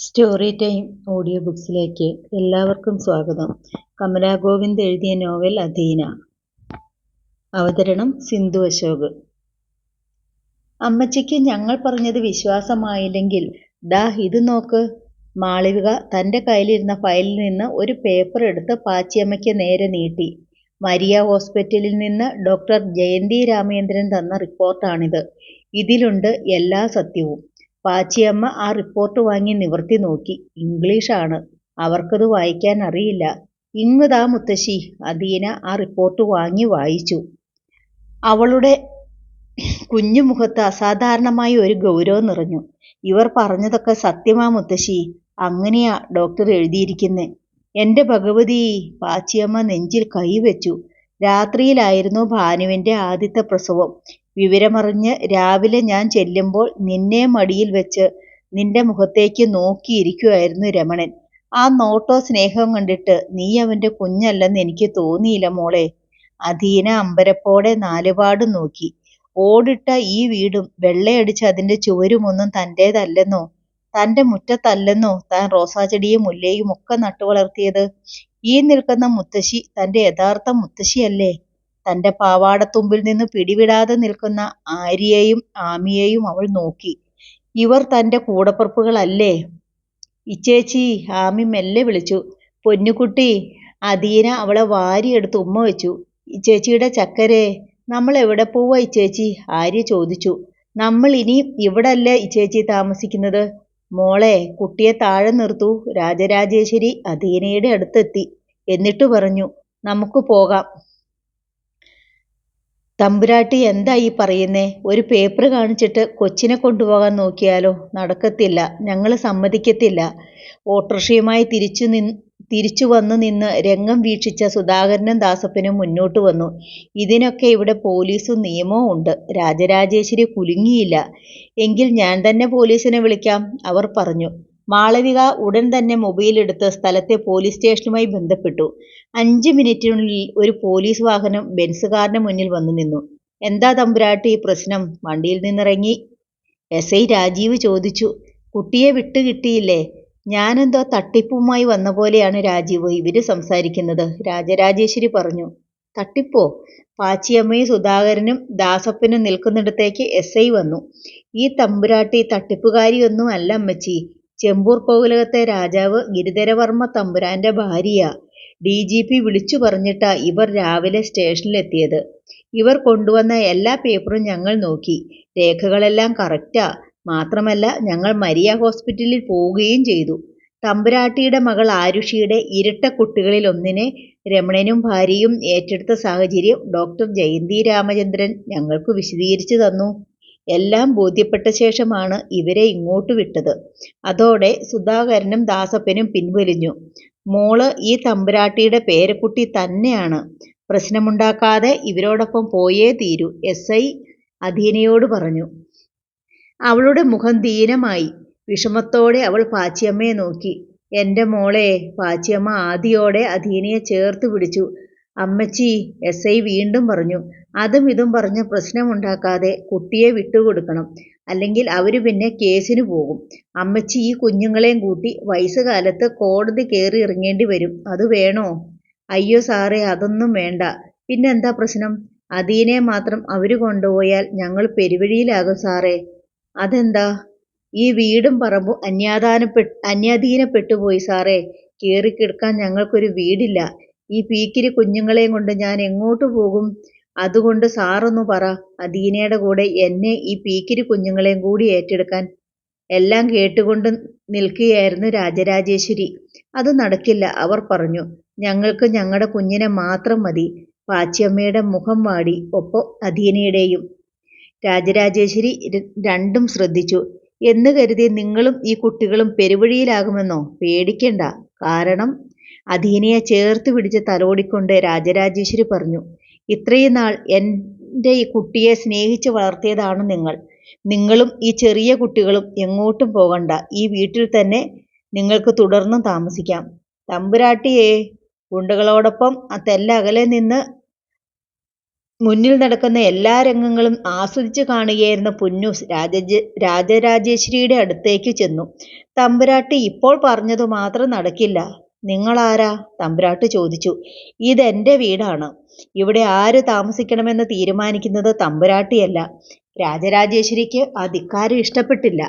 Story time audio ബുക്സിലേക്ക് എല്ലാവർക്കും സ്വാഗതം. കമലാ ഗോവിന്ദ് എഴുതിയ നോവൽ അധീന. അവതരണം സിന്ധു അശോക്. അമ്മച്ചിക്ക് ഞങ്ങൾ പറഞ്ഞത് വിശ്വാസമായില്ലെങ്കിൽ ദാ ഇത് നോക്ക്. മാളവിക തൻ്റെ കയ്യിലിരുന്ന ഫയലിൽ നിന്ന് ഒരു പേപ്പർ എടുത്ത് പാച്ചിയമ്മയ്ക്ക് നേരെ നീട്ടി. മരിയ ഹോസ്പിറ്റലിൽ നിന്ന് ഡോക്ടർ ജയന്തി രാമചന്ദ്രൻ തന്ന റിപ്പോർട്ടാണിത്. ഇതിലുണ്ട് എല്ലാ സത്യവും. പാച്ചിയമ്മ ആ റിപ്പോർട്ട് വാങ്ങി നിവർത്തി നോക്കി. ഇംഗ്ലീഷാണ്. അവർക്കത് വായിക്കാൻ അറിയില്ല. ഇങ്ങുതാ മുത്തശ്ശി. അധീന ആ റിപ്പോർട്ട് വാങ്ങി വായിച്ചു. അവളുടെ കുഞ്ഞുമുഖത്ത് അസാധാരണമായ ഒരു ഗൗരവം നിറഞ്ഞു. ഇവർ പറഞ്ഞതൊക്കെ സത്യമാ മുത്തശ്ശി. അങ്ങനെയാ ഡോക്ടർ എഴുതിയിരിക്കുന്നെ. എൻ്റെ ഭഗവതി. പാച്ചിയമ്മ നെഞ്ചിൽ കൈവച്ചു. രാത്രിയിലായിരുന്നു ഭാനുവിൻ്റെ ആദ്യത്തെ പ്രസവം. വിവരമറിഞ്ഞ് രാവിലെ ഞാൻ ചെല്ലുമ്പോൾ നിന്നെ മടിയിൽ വെച്ച് നിന്റെ മുഖത്തേക്ക് നോക്കിയിരിക്കുമായിരുന്നു രമണൻ. ആ നോട്ടോ സ്നേഹവും കണ്ടിട്ട് നീ അവൻ്റെ കുഞ്ഞല്ലെന്ന് എനിക്ക് തോന്നിയില്ല മോളെ. അധീന അമ്പരപ്പോടെ നാലുപാടും നോക്കി. ഓടിട്ട ഈ വീടും വെള്ളയടിച്ച് അതിൻ്റെ ചുവരുമൊന്നും തൻ്റേതല്ലെന്നോ, തൻ്റെ മുറ്റത്തല്ലെന്നോ താൻ റോസാച്ചെടിയും മുല്ലയും ഒക്കെ നട്ടുവളർത്തിയത്? ഈ നിൽക്കുന്ന മുത്തശ്ശി തൻ്റെ യഥാർത്ഥ മുത്തശ്ശിയല്ലേ? തൻ്റെ പാവാടത്തുമ്പിൽ നിന്ന് പിടിവിടാതെ നിൽക്കുന്ന ആര്യയെയും ആമിയെയും അവൾ നോക്കി. ഇവർ തൻ്റെ കൂടപ്പിറപ്പുകളല്ലേ? ഇച്ചേച്ചി. ആമി മെല്ലെ വിളിച്ചു. പൊന്നുകുട്ടി. അധീന അവളെ വാരിയെടുത്ത് ഉമ്മ വെച്ചു. ഇച്ചേച്ചിയുടെ ചക്കരെ. നമ്മൾ എവിടെ പോവാ ഇച്ചേച്ചി? ആര്യ ചോദിച്ചു. നമ്മൾ ഇനിയും ഇവിടല്ലേ ഇച്ചേച്ചി താമസിക്കുന്നത്? മോളെ, കുട്ടിയെ താഴെ നിർത്തൂ. രാജരാജേശ്വരി അധീനയുടെ അടുത്തെത്തി. എന്നിട്ട് പറഞ്ഞു, നമുക്ക് പോകാം. തമ്പുരാട്ടി എന്താ ഈ പറയുന്നേ? ഒരു പേപ്പർ കാണിച്ചിട്ട് കൊച്ചിനെ കൊണ്ടുപോകാൻ നോക്കിയാലോ? നടക്കത്തില്ല. ഞങ്ങൾ സമ്മതിക്കത്തില്ല. ഓട്ടോറിക്ഷയുമായി തിരിച്ചു വന്നു നിന്ന് രംഗം വീക്ഷിച്ച സുധാകരനും ദാസപ്പനും മുന്നോട്ട് വന്നു. ഇതിനൊക്കെ ഇവിടെ പോലീസും നിയമവും ഉണ്ട്. രാജരാജേശ്വരി കുലുങ്ങിയില്ല. എങ്കിൽ ഞാൻ തന്നെ പോലീസിനെ വിളിക്കാം, അവർ പറഞ്ഞു. മാളവിക ഉടൻ തന്നെ മൊബൈലെടുത്ത് സ്ഥലത്തെ പോലീസ് സ്റ്റേഷനുമായി ബന്ധപ്പെട്ടു. 5 മിനിറ്റിനുള്ളിൽ ഒരു പോലീസ് വാഹനം ബെൻസുകാരന് മുന്നിൽ വന്നു നിന്നു. എന്താ തമ്പുരാട്ടി പ്രശ്നം? വണ്ടിയിൽ നിന്നിറങ്ങി SI രാജീവ് ചോദിച്ചു. കുട്ടിയെ വിട്ടു കിട്ടിയില്ലേ? ഞാനെന്തോ തട്ടിപ്പുമായി വന്ന പോലെയാണ് രാജീവ് ഇവര് സംസാരിക്കുന്നത്, രാജരാജേശ്വരി പറഞ്ഞു. തട്ടിപ്പോ? പാച്ചിയമ്മയും സുധാകരനും ദാസപ്പനും നിൽക്കുന്നിടത്തേക്ക് SI വന്നു. ഈ തമ്പുരാട്ടി തട്ടിപ്പുകാരിയൊന്നും അല്ല അമ്മച്ചി. ചെമ്പൂർ കോവിലകത്തെ രാജാവ് ഗിരിധരവർമ്മ തമ്പുരാന്റെ ഭാര്യയാ. DGP വിളിച്ചു പറഞ്ഞിട്ടാ ഇവർ രാവിലെ സ്റ്റേഷനിലെത്തിയത്. ഇവർ കൊണ്ടുവന്ന എല്ലാ പേപ്പറും ഞങ്ങൾ നോക്കി. രേഖകളെല്ലാം കറക്റ്റാ. മാത്രമല്ല ഞങ്ങൾ മരിയ ഹോസ്പിറ്റലിൽ പോവുകയും ചെയ്തു. തമ്പുരാട്ടിയുടെ മകൾ ആരുഷിയുടെ ഇരട്ട കുട്ടികളിൽ ഒന്നിനെ രമണനും ഭാര്യയും ഏറ്റെടുത്ത സാഹചര്യം ഡോക്ടർ ജയന്തി രാമചന്ദ്രൻ ഞങ്ങൾക്ക് വിശദീകരിച്ചു തന്നു. എല്ലാം ബോധ്യപ്പെട്ട ശേഷമാണ് ഇവരെ ഇങ്ങോട്ട് വിട്ടത്. അതോടെ സുധാകരനും ദാസപ്പനും പിൻവലിഞ്ഞു. മോള് ഈ തമ്പുരാട്ടിയുടെ പേരക്കുട്ടി തന്നെയാണ്. പ്രശ്നമുണ്ടാക്കാതെ ഇവരോടൊപ്പം പോയേ തീരൂ, SI അധീനയോട് പറഞ്ഞു. അവളുടെ മുഖം ദീനമായി. വിഷമത്തോടെ അവൾ പാച്ചിയമ്മയെ നോക്കി. എൻ്റെ മോളെ. പാച്ചിയമ്മ ആദിയോടെ അധീനയെ ചേർത്ത് പിടിച്ചു. അമ്മച്ചി, SI വീണ്ടും പറഞ്ഞു. അതും ഇതും പറഞ്ഞ് പ്രശ്നമുണ്ടാക്കാതെ കുട്ടിയെ വിട്ടുകൊടുക്കണം. അല്ലെങ്കിൽ അവര് പിന്നെ കേസിന് പോകും. അമ്മച്ചി ഈ കുഞ്ഞുങ്ങളെയും കൂട്ടി വയസ്സുകാലത്ത് കോടതി കയറി ഇറങ്ങേണ്ടി വരും. അത് വേണോ? അയ്യോ സാറേ, അതൊന്നും വേണ്ട. പിന്നെന്താ പ്രശ്നം? അധീനയെ മാത്രം അവര് കൊണ്ടുപോയാൽ ഞങ്ങൾ പെരുവഴിയിലാകും സാറേ. അതെന്താ? ഈ വീടും പറമ്പും അന്യാധീനപ്പെട്ടുപോയി സാറേ. കയറിക്കിടക്കാൻ ഞങ്ങൾക്കൊരു വീടില്ല. ഈ പീക്കിരി കുഞ്ഞുങ്ങളെയും കൊണ്ട് ഞാൻ എങ്ങോട്ട് പോകും? അതുകൊണ്ട് സാറൊന്നു പറ, അധീനയുടെ കൂടെ എന്നെ ഈ പീക്കിരി കുഞ്ഞുങ്ങളെയും കൂടി ഏറ്റെടുക്കാൻ. എല്ലാം കേട്ടുകൊണ്ട് നിൽക്കുകയായിരുന്നു രാജരാജേശ്വരി. അത് നടക്കില്ല, അവർ പറഞ്ഞു. ഞങ്ങൾക്ക് ഞങ്ങളുടെ കുഞ്ഞിനെ മാത്രം മതി. പാച്ചിയമ്മയുടെ മുഖം വാടി, ഒപ്പം അധീനയുടെയും. രാജരാജേശ്വരി രണ്ടും ശ്രദ്ധിച്ചു. എന്ന് കരുതി നിങ്ങളും ഈ കുട്ടികളും പെരുവഴിയിലാകുമെന്നോ? പേടിക്കണ്ട. കാരണം അധീനയെ ചേർത്ത് പിടിച്ച് തലോടിക്കൊണ്ട് രാജരാജേശ്വരി പറഞ്ഞു. ഇത്രയും നാൾ എൻ്റെ ഈ കുട്ടിയെ സ്നേഹിച്ച് വളർത്തിയതാണ് നിങ്ങൾ. നിങ്ങളും ഈ ചെറിയ കുട്ടികളും എങ്ങോട്ടും പോകണ്ട. ഈ വീട്ടിൽ തന്നെ നിങ്ങൾക്ക് തുടർന്നും താമസിക്കാം. തമ്പുരാട്ടിയെ. ഗുണ്ടകളോടൊപ്പം തെല്ലകലെ നിന്ന് മുന്നിൽ നടക്കുന്ന എല്ലാ രംഗങ്ങളും ആസ്വദിച്ചു കാണുകയായിരുന്ന പുന്നൂസ് രാജരാജേശ്വരിയുടെ അടുത്തേക്ക് ചെന്നു. തമ്പുരാട്ടി ഇപ്പോൾ പറഞ്ഞതു മാത്രം നടക്കില്ല. നിങ്ങളാരാ? തമ്പുരാട്ടി ചോദിച്ചു. ഇതെന്റെ വീടാണ്. ഇവിടെ ആര് താമസിക്കണമെന്ന് തീരുമാനിക്കുന്നത് തമ്പുരാട്ടിയല്ല. രാജരാജേശ്വരിക്ക് ആ ധിക്കാരം ഇഷ്ടപ്പെട്ടില്ല.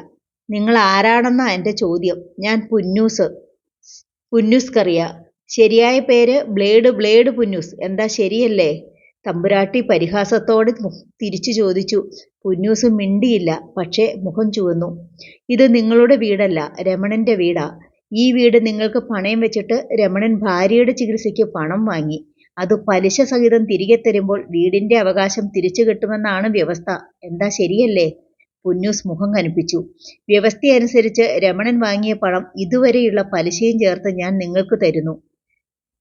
നിങ്ങൾ ആരാണെന്നാ എന്റെ ചോദ്യം. ഞാൻ പുന്നൂസ്. പുന്നൂസ് കറിയ. ശരിയായ പേര് ബ്ലേഡ് പുന്നൂസ്. എന്താ ശരിയല്ലേ? തമ്പുരാട്ടി പരിഹാസത്തോടെ തിരിച്ചു ചോദിച്ചു. പുന്നൂസ് മിണ്ടിയില്ല. പക്ഷേ മുഖം ചുവന്നു. ഇത് നിങ്ങളുടെ വീടല്ല, രമണന്റെ വീടാ. ഈ വീട് നിങ്ങൾക്ക് പണയം വെച്ചിട്ട് രമണൻ ഭാര്യയുടെ ചികിത്സയ്ക്ക് പണം വാങ്ങി. അത് പലിശ സഹിതം തിരികെ തരുമ്പോൾ വീടിന്റെ അവകാശം തിരിച്ചു കിട്ടുമെന്നാണ് വ്യവസ്ഥ. എന്താ ശരിയല്ലേ? പുന്നൂസ് മുഖം കനുപ്പിച്ചു. വ്യവസ്ഥയനുസരിച്ച് രമണൻ വാങ്ങിയ പണം ഇതുവരെയുള്ള പലിശയും ചേർത്ത് ഞാൻ നിങ്ങൾക്ക് തരുന്നു.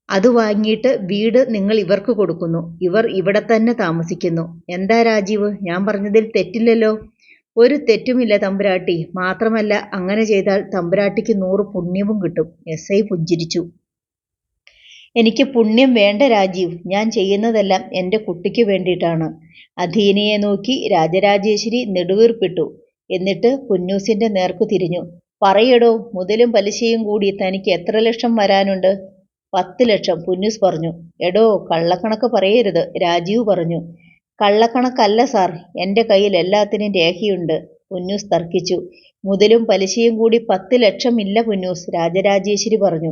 അത് വാങ്ങിയിട്ട് വീട് നിങ്ങൾ ഇവർക്ക് കൊടുക്കുന്നു. ഇവർ ഇവിടെ തന്നെ താമസിക്കുന്നു. എന്താ രാജീവ്, ഞാൻ പറഞ്ഞതിൽ തെറ്റില്ലല്ലോ? ഒരു തെറ്റുമില്ല തമ്പുരാട്ടി. മാത്രമല്ല, അങ്ങനെ ചെയ്താൽ തമ്പുരാട്ടിക്ക് 100 പുണ്യവും കിട്ടും. SI പുഞ്ചിരിച്ചു. എനിക്ക് പുണ്യം വേണ്ട രാജീവ്. ഞാൻ ചെയ്യുന്നതെല്ലാം എൻ്റെ കുട്ടിക്ക് വേണ്ടിയിട്ടാണ്. അധീനയെ നോക്കി രാജരാജേശ്വരി നെടുവീർപ്പിട്ടു. എന്നിട്ട് പുന്നൂസിന്റെ നേർക്കു തിരിഞ്ഞു. പറയടോ, മുതലും പലിശയും കൂടി തനിക്ക് എത്ര ലക്ഷം വരാനുണ്ട്? 10 ലക്ഷം, പുന്നൂസ് പറഞ്ഞു. എടോ, കള്ളക്കണക്ക് പറയരുത്, രാജീവ് പറഞ്ഞു. കള്ളക്കണക്കല്ല സാർ, എൻ്റെ കയ്യിൽ എല്ലാത്തിനും രേഖയുണ്ട്, പുന്നൂസ് തർക്കിച്ചു. മുതലും പലിശയും കൂടി 10 ലക്ഷം ഇല്ല പുന്നൂസ്, രാജരാജേശ്വരി പറഞ്ഞു.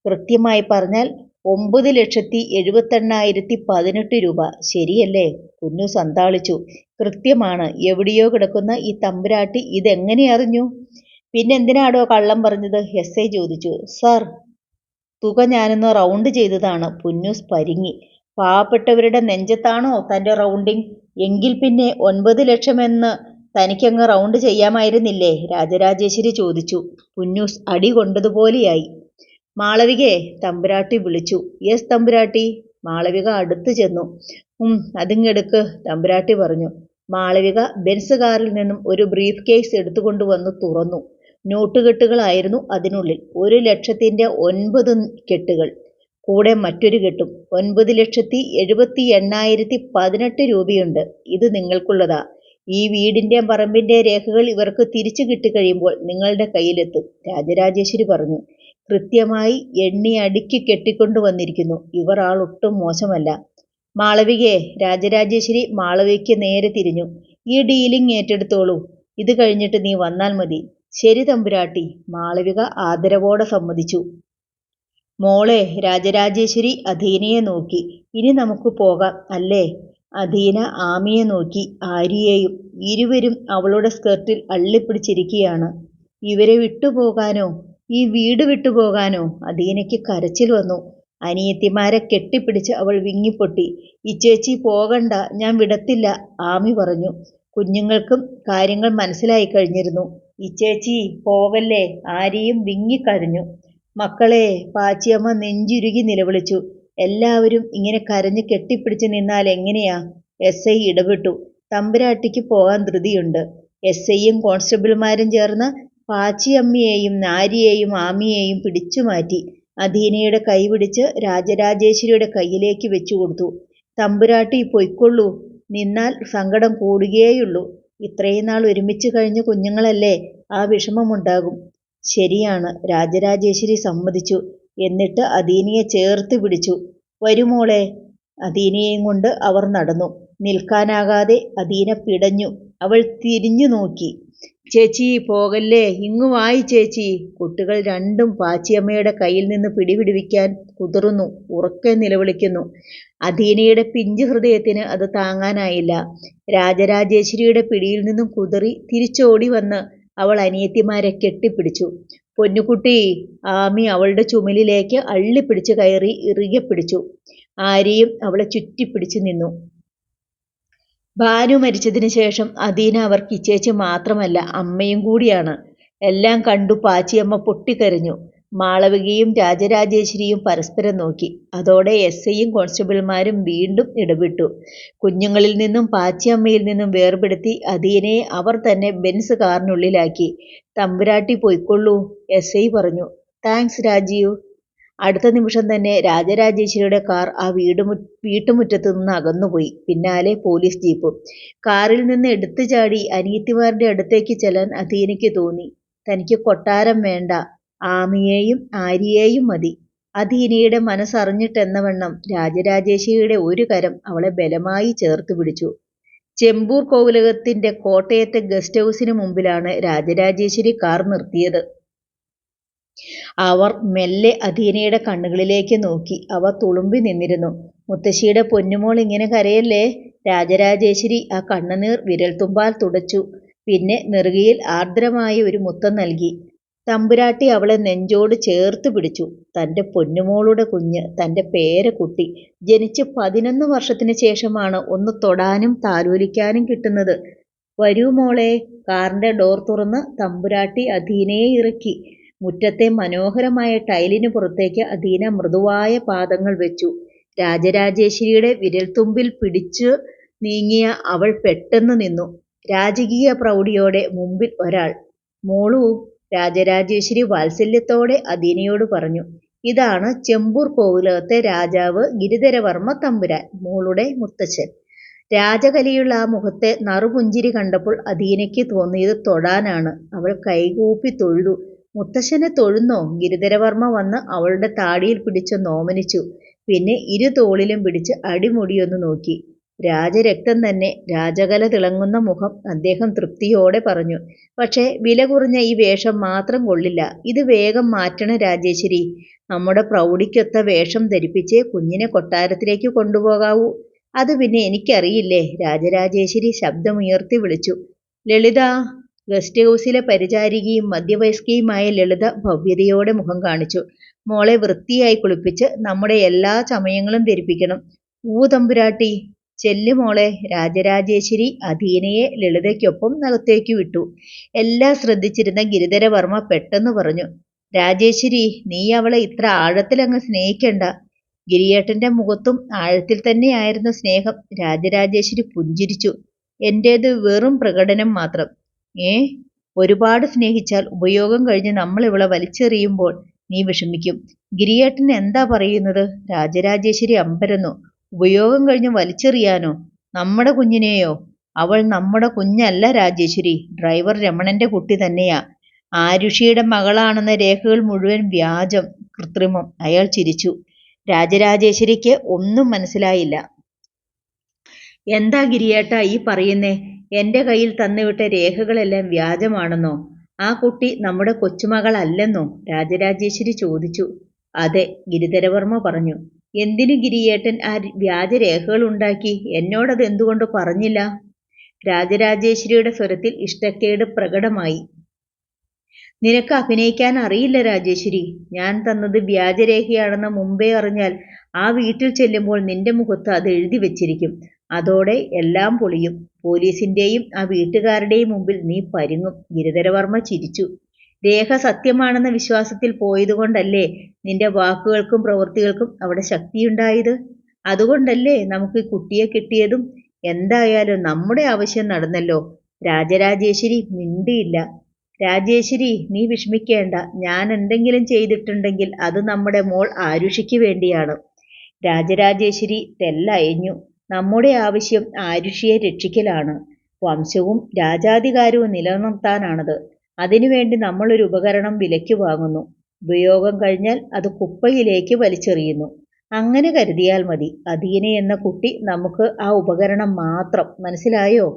കൃത്യമായി പറഞ്ഞാൽ 9,78,018 രൂപ. ശരിയല്ലേ? പുന്നൂസ് അന്താളിച്ചു. കൃത്യമാണ്. എവിടെയോ കിടക്കുന്ന ഈ തമ്പുരാട്ടി ഇതെങ്ങനെ അറിഞ്ഞു? പിന്നെന്തിനാടോ കള്ളം പറഞ്ഞത്? SI ചോദിച്ചു. സാർ, തുക ഞാനൊന്ന് റൗണ്ട് ചെയ്തതാണ്, പുന്നൂസ് പരിങ്ങി. പാവപ്പെട്ടവരുടെ നെഞ്ചത്താണോ തന്റെ റൗണ്ടിങ്? എങ്കിൽ പിന്നെ 9 ലക്ഷമെന്ന് തനിക്കങ്ങ് റൗണ്ട് ചെയ്യാമായിരുന്നില്ലേ? രാജരാജേശ്വരി ചോദിച്ചു. പുന്നൂസ് അടി കൊണ്ടതുപോലെയായി. മാളവികയെ, തമ്പുരാട്ടി വിളിച്ചു. യെസ് തമ്പുരാട്ടി. മാളവിക അടുത്തു ചെന്നു. അതിങ്ങെടുക്ക്, തമ്പുരാട്ടി പറഞ്ഞു. മാളവിക ബെൻസ് കാറിൽ നിന്നും ഒരു ബ്രീഫ് കേസ് എടുത്തുകൊണ്ടുവന്ന് തുറന്നു. നോട്ടുകെട്ടുകളായിരുന്നു അതിനുള്ളിൽ. 1 ലക്ഷത്തിന്റെ 9 കെട്ടുകൾ, കൂടെ മറ്റൊരു കെട്ടും. 9,78,018 രൂപയുണ്ട്. ഇത് നിങ്ങൾക്കുള്ളതാ. ഈ വീടിന്റെ പറമ്പിന്റെ രേഖകൾ ഇവർക്ക് തിരിച്ചു കിട്ടിക്കഴിയുമ്പോൾ നിങ്ങളുടെ കയ്യിലെത്തും, രാജരാജേശ്വരി പറഞ്ഞു. കൃത്യമായി എണ്ണി അടുക്കി കെട്ടിക്കൊണ്ടുവന്നിരിക്കുന്നു. ഇവർ ആളൊട്ടും മോശമല്ല. മാളവികയെ, രാജരാജേശ്വരി മാളവികയ്ക്ക് നേരെ തിരിഞ്ഞു. ഈ ഡീലിംഗ് ഏറ്റെടുത്തോളൂ. ഇത് കഴിഞ്ഞിട്ട് നീ വന്നാൽ മതി. ശരി തമ്പുരാട്ടി, മാളവിക ആദരവോടെ സമ്മതിച്ചു. മോളെ, രാജരാജേശ്വരി അധീനയെ നോക്കി. ഇനി നമുക്ക് പോകാം അല്ലേ? അധീന ആമിയെ നോക്കി, ആര്യയെയും. ഇരുവരും അവളുടെ സ്കർട്ടിൽ അള്ളിപ്പിടിച്ചിരിക്കുകയാണ്. ഇവരെ വിട്ടുപോകാനോ? ഈ വീട് വിട്ടുപോകാനോ? അധീനയ്ക്ക് കരച്ചിൽ വന്നു. അനിയത്തിമാരെ കെട്ടിപ്പിടിച്ച് അവൾ വിങ്ങിപ്പൊട്ടി. ഇച്ചേച്ചി പോകണ്ട, ഞാൻ വിടത്തില്ല, ആമി പറഞ്ഞു. കുഞ്ഞുങ്ങൾക്കും കാര്യങ്ങൾ മനസ്സിലായി കഴിഞ്ഞിരുന്നു. ഇച്ചേച്ചി പോകല്ലേ, ആര്യയും വിങ്ങിക്കരഞ്ഞു. മക്കളെ, പാച്ചിയമ്മ നെഞ്ചുരുകി നിലവിളിച്ചു. എല്ലാവരും ഇങ്ങനെ കരഞ്ഞ് കെട്ടിപ്പിടിച്ച് നിന്നാൽ എങ്ങനെയാ? SI ഇടപെട്ടു. തമ്പുരാട്ടിക്ക് പോകാൻ ധൃതിയുണ്ട്. SIയും കോൺസ്റ്റബിൾമാരും ചേർന്ന് പാച്ചിയമ്മയെയും ആര്യയെയും ആമിയെയും പിടിച്ചുമാറ്റി. അധീനയുടെ കൈ പിടിച്ച് രാജരാജേശ്വരിയുടെ കയ്യിലേക്ക് വെച്ചുകൊടുത്തു. തമ്പുരാട്ടി പൊയ്ക്കൊള്ളൂ, നിന്നാൽ സങ്കടം കൂടുകയേയുള്ളൂ. ഇത്രയും നാൾ ഒരുമിച്ച് കഴിഞ്ഞ കുഞ്ഞുങ്ങളല്ലേ, ആ വിഷമമുണ്ടാകും. ശരിയാണ്, രാജരാജേശ്വരി സമ്മതിച്ചു. എന്നിട്ട് അധീനയെ ചേർത്ത് പിടിച്ചു. വരുമോളെ. അധീനയെയും കൊണ്ട് അവർ നടന്നു. നിൽക്കാനാകാതെ അധീന പിടഞ്ഞു. അവൾ തിരിഞ്ഞു നോക്കി. ചേച്ചി പോകല്ലേ, ഇങ്ങു വായി ചേച്ചി. കുട്ടികൾ രണ്ടും പാച്ചിയമ്മയുടെ കയ്യിൽ നിന്ന് പിടിവിടുവിക്കാൻ കുതിർന്നു, ഉറക്കെ നിലവിളിക്കുന്നു. അധീനയുടെ പിഞ്ചു ഹൃദയത്തിന് അത് താങ്ങാനായില്ല. രാജരാജേശ്വരിയുടെ പിടിയിൽ നിന്നും കുതറി തിരിച്ചോടി വന്ന് അവൾ അനിയത്തിമാരെ കെട്ടിപ്പിടിച്ചു. പൊന്നുകുട്ടി, ആമി അവളുടെ ചുമലിലേക്ക് അള്ളിപ്പിടിച്ച് കയറി ഇറുകെ പിടിച്ചു. ആര്യയും അവളെ ചുറ്റിപ്പിടിച്ചു നിന്നു. ഭാനു മരിച്ചതിന് ശേഷം അധീന അവർക്ക് ഇച്ചേച്ചി മാത്രമല്ല, അമ്മയും കൂടിയാണ്. എല്ലാം കണ്ടു പാച്ചിയമ്മ പൊട്ടിക്കരഞ്ഞു. മാളവികയും രാജരാജേശ്വരിയും പരസ്പരം നോക്കി. അതോടെ SIയും കോൺസ്റ്റബിൾമാരും വീണ്ടും ഇടപെട്ടു. കുഞ്ഞുങ്ങളിൽ നിന്നും പാച്ചിയമ്മയിൽ നിന്നും വേർപെടുത്തി അധീനയെ അവർ തന്നെ ബെൻസ് കാറിനുള്ളിലാക്കി. തമ്പുരാട്ടി പൊയ്ക്കൊള്ളൂ, SI പറഞ്ഞു. താങ്ക്സ് രാജീവ്. അടുത്ത നിമിഷം തന്നെ രാജരാജേശ്വരിയുടെ കാർ ആ വീട്ടുമുറ്റത്തു നിന്ന് അകന്നുപോയി. പിന്നാലെ പോലീസ് ജീപ്പും. കാറിൽ നിന്ന് എടുത്തു ചാടി അനിയത്തിമാരുടെ അടുത്തേക്ക് ചെല്ലാൻ അധീനയ്ക്ക് തോന്നി. തനിക്ക് കൊട്ടാരം വേണ്ട, ആമിയെയും ആര്യയെയും മതി. അധീനയുടെ മനസ്സറിഞ്ഞിട്ടെന്നവണ്ണം രാജരാജേശ്വരിയുടെ ഒരു കരം അവളെ ബലമായി ചേർത്ത് പിടിച്ചു. ചെമ്പൂർ കോവിലകത്തിന്റെ കോട്ടയത്തെ ഗസ്റ്റ് ഹൗസിന് മുമ്പിലാണ് രാജരാജേശ്വരി കാർ നിർത്തിയത്. അവർ മെല്ലെ അധീനയുടെ കണ്ണുകളിലേക്ക് നോക്കി. അവ തുളുമ്പി നിന്നിരുന്നു. മുത്തശ്ശിയുടെ പൊന്നുമോൾ ഇങ്ങനെ കരയല്ലേ. രാജരാജേശ്വരി ആ കണ്ണുനീർ വിരൽത്തുമ്പാൽ തുടച്ചു. പിന്നെ നെറുകയിൽ ആർദ്രമായ ഒരു മുത്തം നൽകി. തമ്പുരാട്ടി അവളെ നെഞ്ചോട് ചേർത്ത് പിടിച്ചു. തന്റെ പൊന്നുമോളുടെ കുഞ്ഞ്, തന്റെ പേരക്കുട്ടി, ജനിച്ച് 11 വർഷത്തിന് ശേഷമാണ് ഒന്ന് തൊടാനും താലോലിക്കാനും കിട്ടുന്നത്. വരൂ മോളെ. കാറിന്റെ ഡോർ തുറന്ന് തമ്പുരാട്ടി അധീനയെ ഇറക്കി. മുറ്റത്തെ മനോഹരമായ ടൈലിന് പുറത്തേക്ക് അധീന മൃദുവായ പാദങ്ങൾ വെച്ചു. രാജരാജേശ്വരിയുടെ വിരൽത്തുമ്പിൽ പിടിച്ചു നീങ്ങിയ അവൾ പെട്ടെന്ന് നിന്നു. രാജകീയ പ്രൗഢിയോടെ മുമ്പിൽ ഒരാൾ. മോളൂ, രാജരാജേശ്വരി വാത്സല്യത്തോടെ അധീനയോട് പറഞ്ഞു. ഇതാണ് ചെമ്പൂർ കോവിലകത്തെ രാജാവ് ഗിരിധരവർമ്മ തമ്പുരാൻ, മോളുടെ മുത്തച്ഛൻ. രാജകലിയുള്ള ആ മുഖത്തെ നറുപുഞ്ചിരി കണ്ടപ്പോൾ അധീനയ്ക്ക് തോന്നിയത് തൊടാനാണ്. അവൾ കൈകൂപ്പി തൊഴുതു. മുത്തശ്ശനെ തൊഴുന്നോ? ഗിരിധരവർമ്മ വന്ന് അവളുടെ താടിയിൽ പിടിച്ച് നോമനിച്ചു. പിന്നെ ഇരു തോളിലും പിടിച്ച് അടിമുടിയൊന്നു നോക്കി. രാജരക്തം തന്നെ. രാജകല തിളങ്ങുന്ന മുഖം. അദ്ദേഹം തൃപ്തിയോടെ പറഞ്ഞു. പക്ഷേ വില കുറഞ്ഞ ഈ വേഷം മാത്രം കൊള്ളില്ല. ഇത് വേഗം മാറ്റണം രാജേശ്വരി. നമ്മുടെ പ്രൗഢിക്കൊത്ത വേഷം ധരിപ്പിച്ച് കുഞ്ഞിനെ കൊട്ടാരത്തിലേക്ക് കൊണ്ടുപോകാവൂ. അത് പിന്നെ എനിക്കറിയില്ലേ. രാജരാജേശ്വരി ശബ്ദമുയർത്തി വിളിച്ചു. ലളിത. ഗസ്റ്റ് ഹൗസിലെ പരിചാരികയും മധ്യവയസ്കയുമായ ലളിത ഭവ്യതയോടെ മുഖം കാണിച്ചു. മോളെ വൃത്തിയായി കുളിപ്പിച്ച് നമ്മുടെ എല്ലാ ചമയങ്ങളും ധരിപ്പിക്കണം. തമ്പുരാട്ടി. ചെല്ലു മോളെ. രാജരാജേശ്വരി അധീനയെ ലളിതയ്ക്കൊപ്പം അകത്തേക്ക് വിട്ടു. എല്ലാം ശ്രദ്ധിച്ചിരുന്ന ഗിരിധരവർമ്മ പെട്ടെന്ന് പറഞ്ഞു. രാജേശ്വരി, നീ അവളെ ഇത്ര ആഴത്തിലങ്ങ് സ്നേഹിക്കണ്ട. ഗിരിയേട്ടന്റെ മുഖത്തും ആഴത്തിൽ തന്നെയായിരുന്നു സ്നേഹം. രാജരാജേശ്വരി പുഞ്ചിരിച്ചു. എന്റേത് വെറും പ്രകടനം മാത്രം. ഒരുപാട് സ്നേഹിച്ചാൽ ഉപയോഗം കഴിഞ്ഞ് നമ്മൾ ഇവളെ വലിച്ചെറിയുമ്പോൾ നീ വിഷമിക്കും. ഗിരിയേട്ടൻ എന്താ പറയുന്നത്? രാജരാജേശ്വരി അമ്പരന്നു. ഉപയോഗം കഴിഞ്ഞ് വലിച്ചെറിയാനോ? നമ്മുടെ കുഞ്ഞിനെയോ? അവൾ നമ്മുടെ കുഞ്ഞല്ല രാജേശ്വരി. ഡ്രൈവർ രമണന്റെ കുട്ടി തന്നെയാ. ആരുഷിയുടെ മകളാണെന്ന രേഖകൾ മുഴുവൻ വ്യാജം, കൃത്രിമം. അയാൾ ചിരിച്ചു. രാജരാജേശ്വരിക്ക് ഒന്നും മനസ്സിലായില്ല. എന്താ ഗിരിയേട്ടാ ഈ പറയുന്നേ? എന്റെ കയ്യിൽ തന്നുവിട്ട രേഖകളെല്ലാം വ്യാജമാണെന്നോ? ആ കുട്ടി നമ്മുടെ കൊച്ചുമകളല്ലെന്നോ? രാജരാജേശ്വരി ചോദിച്ചു. അതെ, ഗിരിധരവർമ്മ പറഞ്ഞു. എന്തിനു ഗിരിയേട്ടൻ ആ വ്യാജരേഖകൾ ഉണ്ടാക്കി? എന്നോടത് എന്തുകൊണ്ട് പറഞ്ഞില്ല? രാജരാജേശ്വരിയുടെ സ്വരത്തിൽ ഇഷ്ടക്കേട് പ്രകടമായി. നിനക്ക് അഭിനയിക്കാൻ അറിയില്ല രാജേശ്വരി. ഞാൻ തന്നത് വ്യാജരേഖയാണെന്ന് മുമ്പേ അറിഞ്ഞാൽ ആ വീട്ടിൽ ചെല്ലുമ്പോൾ നിന്റെ മുഖത്ത് അത് എഴുതി വെച്ചിരിക്കും. അതോടെ എല്ലാം പൊളിയും. പോലീസിന്റെയും ആ വീട്ടുകാരുടെയും മുമ്പിൽ നീ പരുങ്ങും. ഗിരിധരവർമ്മ ചിരിച്ചു. രേഖ സത്യമാണെന്ന വിശ്വാസത്തിൽ പോയതുകൊണ്ടല്ലേ നിന്റെ വാക്കുകൾക്കും പ്രവൃത്തികൾക്കും അവിടെ ശക്തിയുണ്ടായത്? അതുകൊണ്ടല്ലേ നമുക്ക് കുട്ടിയെ കിട്ടിയതും? എന്തായാലും നമ്മുടെ ആവശ്യം നടന്നല്ലോ. രാജരാജേശ്വരി മിണ്ടിയില്ല. രാജേശ്വരി, നീ വിഷമിക്കേണ്ട. ഞാൻ എന്തെങ്കിലും ചെയ്തിട്ടുണ്ടെങ്കിൽ അത് നമ്മുടെ മോൾ ആരുഷിക്ക് വേണ്ടിയാണ്. രാജരാജേശ്വരി തെല്ലയഞ്ഞു. നമ്മുടെ ആവശ്യം ആരുഷിയെ രക്ഷിക്കലാണ്. വംശവും രാജാധികാരവും നിലനിർത്താനാണത്. അതിനുവേണ്ടി നമ്മളൊരു ഉപകരണം വിലയ്ക്ക് വാങ്ങുന്നു. ഉപയോഗം കഴിഞ്ഞാൽ അത് കുപ്പയിലേക്ക് വലിച്ചെറിയുന്നു. അങ്ങനെ കരുതിയാൽ മതി. അധീന എന്ന കുട്ടി നമുക്ക് ആ ഉപകരണം മാത്രം. മനസ്സിലായോ?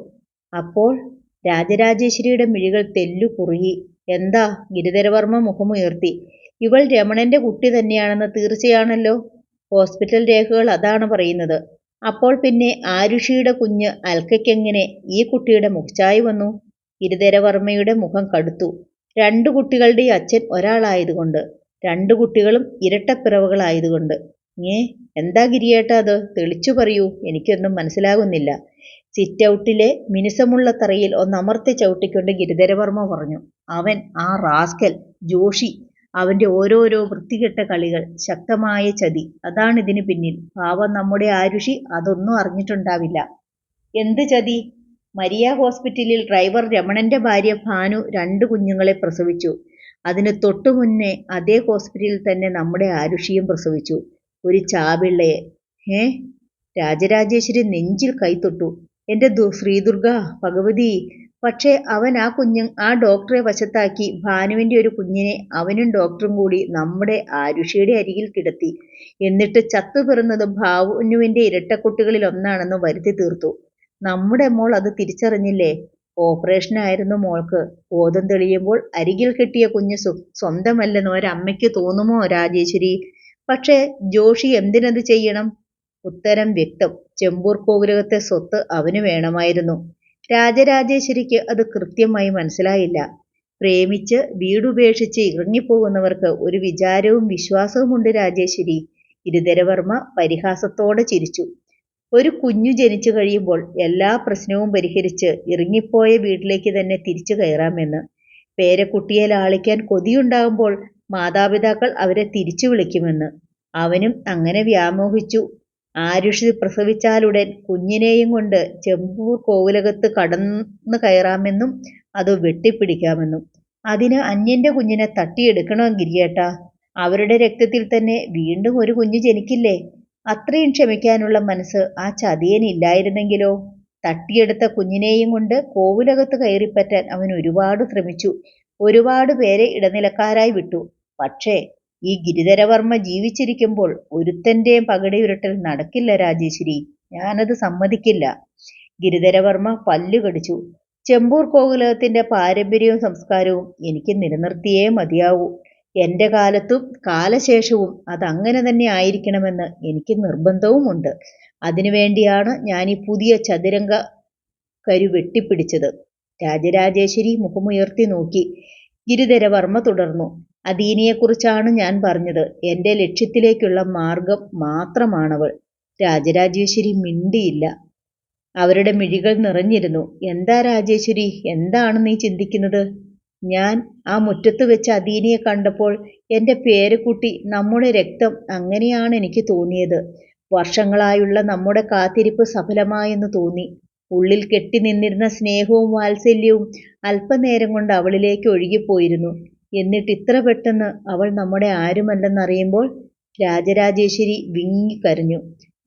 അപ്പോൾ രാജരാജേശ്വരിയുടെ മിഴികൾ തെല്ലു കുറുകി. എന്താ? ഗിരിധരവർമ്മ മുഖമുയർത്തി. ഇവൾ രമണന്റെ കുട്ടി തന്നെയാണെന്ന് തീർച്ചയാണല്ലോ. ഹോസ്പിറ്റൽ രേഖകൾ അതാണ് പറയുന്നത്. അപ്പോൾ പിന്നെ ആരുഷിയുടെ കുഞ്ഞ് അൽക്കയ്ക്കെങ്ങനെ ഈ കുട്ടിയുടെ മുഖച്ഛായ വന്നു? ഗിരിധരവർമ്മയുടെ മുഖം കടുത്തു. 2 കുട്ടികളുടെ അച്ഛൻ ഒരാളായതുകൊണ്ട്, 2 കുട്ടികളും ഇരട്ടപ്പിറവുകളായതുകൊണ്ട്. എന്താ ഗിരിയേട്ടാ അത്? തെളിച്ചു പറയൂ. എനിക്കൊന്നും മനസ്സിലാകുന്നില്ല. സിറ്റൗട്ടിലെ മിനുസമുള്ള തറയിൽ ഒന്നമർത്തി ചവിട്ടിക്കൊണ്ട് ഗിരിധരവർമ്മ പറഞ്ഞു. അവൻ, ആ റാസ്കൽ ജോഷി, അവന്റെ ഓരോരോ വൃത്തികെട്ട കളികൾ, ശക്തമായ ചതി, അതാണിതിന് പിന്നിൽ. പാവം നമ്മുടെ ആരുഷി അതൊന്നും അറിഞ്ഞിട്ടുണ്ടാവില്ല. എന്ത് ചതി? മരിയ ഹോസ്പിറ്റലിൽ ഡ്രൈവർ രമണന്റെ ഭാര്യ ഭാനു 2 കുഞ്ഞുങ്ങളെ പ്രസവിച്ചു. അതിന് തൊട്ടു മുന്നേ അതേ ഹോസ്പിറ്റലിൽ തന്നെ നമ്മുടെ ആരുഷിയും പ്രസവിച്ചു. ഒരു ചാപിള്ളയെ. ഏ രാജരാജേശ്വരി നെഞ്ചിൽ കൈത്തൊട്ടു. എന്റെ ശ്രീദുർഗ ഭഗവതി. പക്ഷേ അവൻ ആ ഡോക്ടറെ വശത്താക്കി ഭാനുവിന്റെ ഒരു കുഞ്ഞിനെ അവനും ഡോക്ടറും കൂടി നമ്മുടെ ആരുഷിയുടെ അരികിൽ കിടത്തി. എന്നിട്ട് ചത്തുപിറന്നത് ഭാനുവിന്റെ ഇരട്ടക്കുട്ടികളിൽ ഒന്നാണെന്ന് വരുത്തി തീർത്തു. നമ്മുടെ മോൾ അത് തിരിച്ചറിഞ്ഞില്ലേ? ഓപ്പറേഷനായിരുന്നു മോൾക്ക്. ബോധം തെളിയുമ്പോൾ അരികിൽ കെട്ടിയ കുഞ്ഞ് സ്വന്തമല്ലെന്ന് ഒരമ്മയ്ക്ക് തോന്നുമോ രാജേശ്വരി? പക്ഷേ ജോഷി എന്തിനത് ചെയ്യണം? ഉത്തരം വ്യക്തം. ചെമ്പൂർ കോവിലകത്തെ സ്വത്ത് അവന് വേണമായിരുന്നു. രാജരാജേശ്വരിക്ക് അത് കൃത്യമായി മനസ്സിലായില്ല. പ്രേമിച്ച് വീടുപേക്ഷിച്ച് ഇറങ്ങിപ്പോകുന്നവർക്ക് ഒരു വിചാരവും വിശ്വാസവുമുണ്ട് രാജേശ്വരി. ഗിരിധരവർമ്മ പരിഹാസത്തോടെ ചിരിച്ചു. ഒരു കുഞ്ഞു ജനിച്ചു കഴിയുമ്പോൾ എല്ലാ പ്രശ്നവും പരിഹരിച്ച് ഇറങ്ങിപ്പോയ വീട്ടിലേക്ക് തന്നെ തിരിച്ചു കയറാമെന്ന്. പേരക്കുട്ടിയെ ലാളിക്കാൻ കൊതിയുണ്ടാകുമ്പോൾ മാതാപിതാക്കൾ അവരെ തിരിച്ചു വിളിക്കുമെന്ന്. അവനും അങ്ങനെ വ്യാമോഹിച്ചു. ആരുഷി പ്രസവിച്ചാലുടൻ കുഞ്ഞിനെയും കൊണ്ട് ചെമ്പൂർ കോവിലകത്ത് കടന്നു കയറാമെന്നും അത് വെട്ടിപ്പിടിക്കാമെന്നും. അതിന് അന്യന്റെ കുഞ്ഞിനെ തട്ടിയെടുക്കണോ ഗിരിയേട്ടാ? അവരുടെ രക്തത്തിൽ തന്നെ വീണ്ടും ഒരു കുഞ്ഞ് ജനിക്കില്ലേ? അത്രയും ക്ഷമിക്കാനുള്ള മനസ്സ് ആ ചതിയനില്ലായിരുന്നെങ്കിലോ? തട്ടിയെടുത്ത കുഞ്ഞിനെയും കൊണ്ട് കോവിലകത്ത് കയറിപ്പറ്റാൻ അവൻ ഒരുപാട് ശ്രമിച്ചു. ഒരുപാട് പേരെ ഇടനിലക്കാരായി വിട്ടു. പക്ഷേ ഈ ഗിരിധരവർമ്മ ജീവിച്ചിരിക്കുമ്പോൾ ഒരുത്തന്റെയും പകടയുരുട്ടൽ നടക്കില്ല രാജേശ്വരി. ഞാനത് സമ്മതിക്കില്ല. ഗിരിധരവർമ്മ പല്ലു കടിച്ചു. ചെമ്പൂർ കോവിലകത്തിന്റെ പാരമ്പര്യവും സംസ്കാരവും എനിക്ക് നിലനിർത്തിയേ മതിയാവൂ. എന്റെ കാലത്തും കാലശേഷവും അതങ്ങനെ തന്നെ ആയിരിക്കണമെന്ന് എനിക്ക് നിർബന്ധവുമുണ്ട്. അതിനുവേണ്ടിയാണ് ഞാൻ ഈ പുതിയ ചതുരംഗ കരു വെട്ടിപ്പിടിച്ചത്. രാജരാജേശ്വരി മുഖമുയർത്തി നോക്കി. ഗിരിധരവർമ്മ തുടർന്നു. അദീനിയെക്കുറിച്ചാണ് ഞാൻ പറഞ്ഞത്. എന്റെ ലക്ഷ്യത്തിലേക്കുള്ള മാർഗം മാത്രമാണവൾ. രാജരാജേശ്വരി മിണ്ടിയില്ല. അവരുടെ മിഴികൾ നിറഞ്ഞിരുന്നു. എന്താ രാജേശ്വരി, എന്താണ് നീ ചിന്തിക്കുന്നത്? ഞാൻ ആ മുറ്റത്ത് വെച്ച് അദീനിയെ കണ്ടപ്പോൾ എന്റെ പേരക്കുട്ടി, നമ്മുടെ രക്തം, അങ്ങനെയാണ് എനിക്ക് തോന്നിയത്. വർഷങ്ങളായുള്ള നമ്മുടെ കാത്തിരിപ്പ് സഫലമായെന്ന് തോന്നി. ഉള്ളിൽ കെട്ടി നിന്നിരുന്ന സ്നേഹവും വാത്സല്യവും അല്പനേരം കൊണ്ട് അവളിലേക്ക് ഒഴുകിപ്പോയിരുന്നു. എന്നിട്ട് ഇത്ര പെട്ടെന്ന് അവൾ നമ്മുടെ ആരുമല്ലെന്നറിയുമ്പോൾ രാജരാജേശ്വരി വിങ്ങിക്കരഞ്ഞു.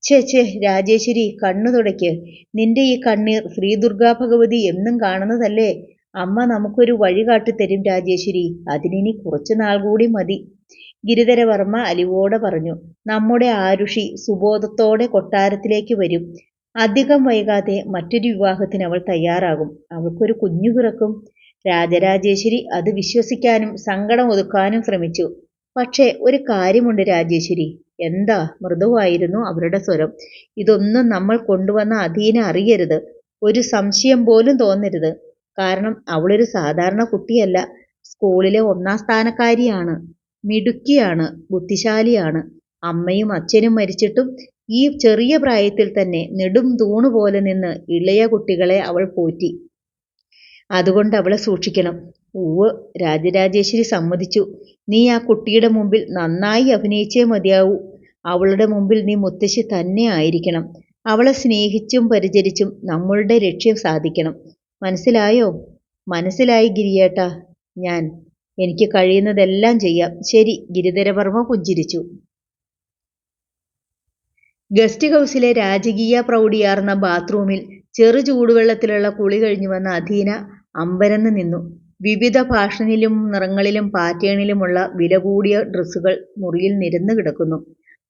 ഛേ രാജേശ്വരി, കണ്ണു തുടയ്ക്ക്. നിന്റെ ഈ കണ്ണീർ ശ്രീദുർഗാ ഭഗവതി എന്നും കാണുന്നതല്ലേ? അമ്മ നമുക്കൊരു വഴി കാട്ടിത്തരും രാജേശ്വരി. അതിനി കുറച്ചു നാൾ കൂടി മതി. ഗിരിധരവർമ്മ അലിവോടെ പറഞ്ഞു. നമ്മുടെ ആരുഷി സുബോധത്തോടെ കൊട്ടാരത്തിലേക്ക് വരും. അധികം വൈകാതെ മറ്റൊരു വിവാഹത്തിന് അവൾ തയ്യാറാകും. അവൾക്കൊരു കുഞ്ഞു പിറക്കും. രാജരാജേശ്വരി അത് വിശ്വസിക്കാനും സങ്കടം ഒതുക്കാനും ശ്രമിച്ചു. പക്ഷേ ഒരു കാര്യമുണ്ട് രാജേശ്വരി. എന്താ? മൃദുവായിരുന്നു അവരുടെ സ്വരം. ഇതൊന്നും നമ്മൾ കൊണ്ടുവന്ന അദീന അറിയരുത്. ഒരു സംശയം പോലും തോന്നരുത്. കാരണം അവളൊരു സാധാരണ കുട്ടിയല്ല. സ്കൂളിലെ 1ാം സ്ഥാനക്കാരിയാണ്. മിടുക്കിയാണ്, ബുദ്ധിശാലിയാണ്. അമ്മയും അച്ഛനും മരിച്ചിട്ടും ഈ ചെറിയ പ്രായത്തിൽ തന്നെ നെടും തൂണുപോലെ നിന്ന് ഇളയ കുട്ടികളെ അവൾ പോറ്റി. അതുകൊണ്ട് അവളെ സൂക്ഷിക്കണം. ഉവ്വ്, രാജരാജേശ്വരി സമ്മതിച്ചു. നീ ആ കുട്ടിയുടെ മുമ്പിൽ നന്നായി അഭിനയിച്ചേ മതിയാവൂ. അവളുടെ മുമ്പിൽ നീ മുത്തശ്ശി തന്നെ ആയിരിക്കണം. അവളെ സ്നേഹിച്ചും പരിചരിച്ചും നമ്മളുടെ ലക്ഷ്യം സാധിക്കണം. മനസ്സിലായോ? മനസ്സിലായി ഗിരിയേട്ടാ. എനിക്ക് കഴിയുന്നതെല്ലാം ചെയ്യാം. ശരി. ഗിരിധരവർമ്മ പുഞ്ചിരിച്ചു. ഗസ്റ്റ് ഹൗസിലെ രാജകീയ പ്രൗഢിയാർന്ന ബാത്റൂമിൽ ചെറു ചൂടുവെള്ളത്തിലുള്ള കുളി കഴിഞ്ഞു വന്ന അദീന അമ്പരന്ന് നിന്നു. വിവിധ ഫാഷനിലും നിറങ്ങളിലും പാറ്റേണിലുമുള്ള വില കൂടിയ ഡ്രസ്സുകൾ മുറിയിൽ നിരന്നു കിടക്കുന്നു.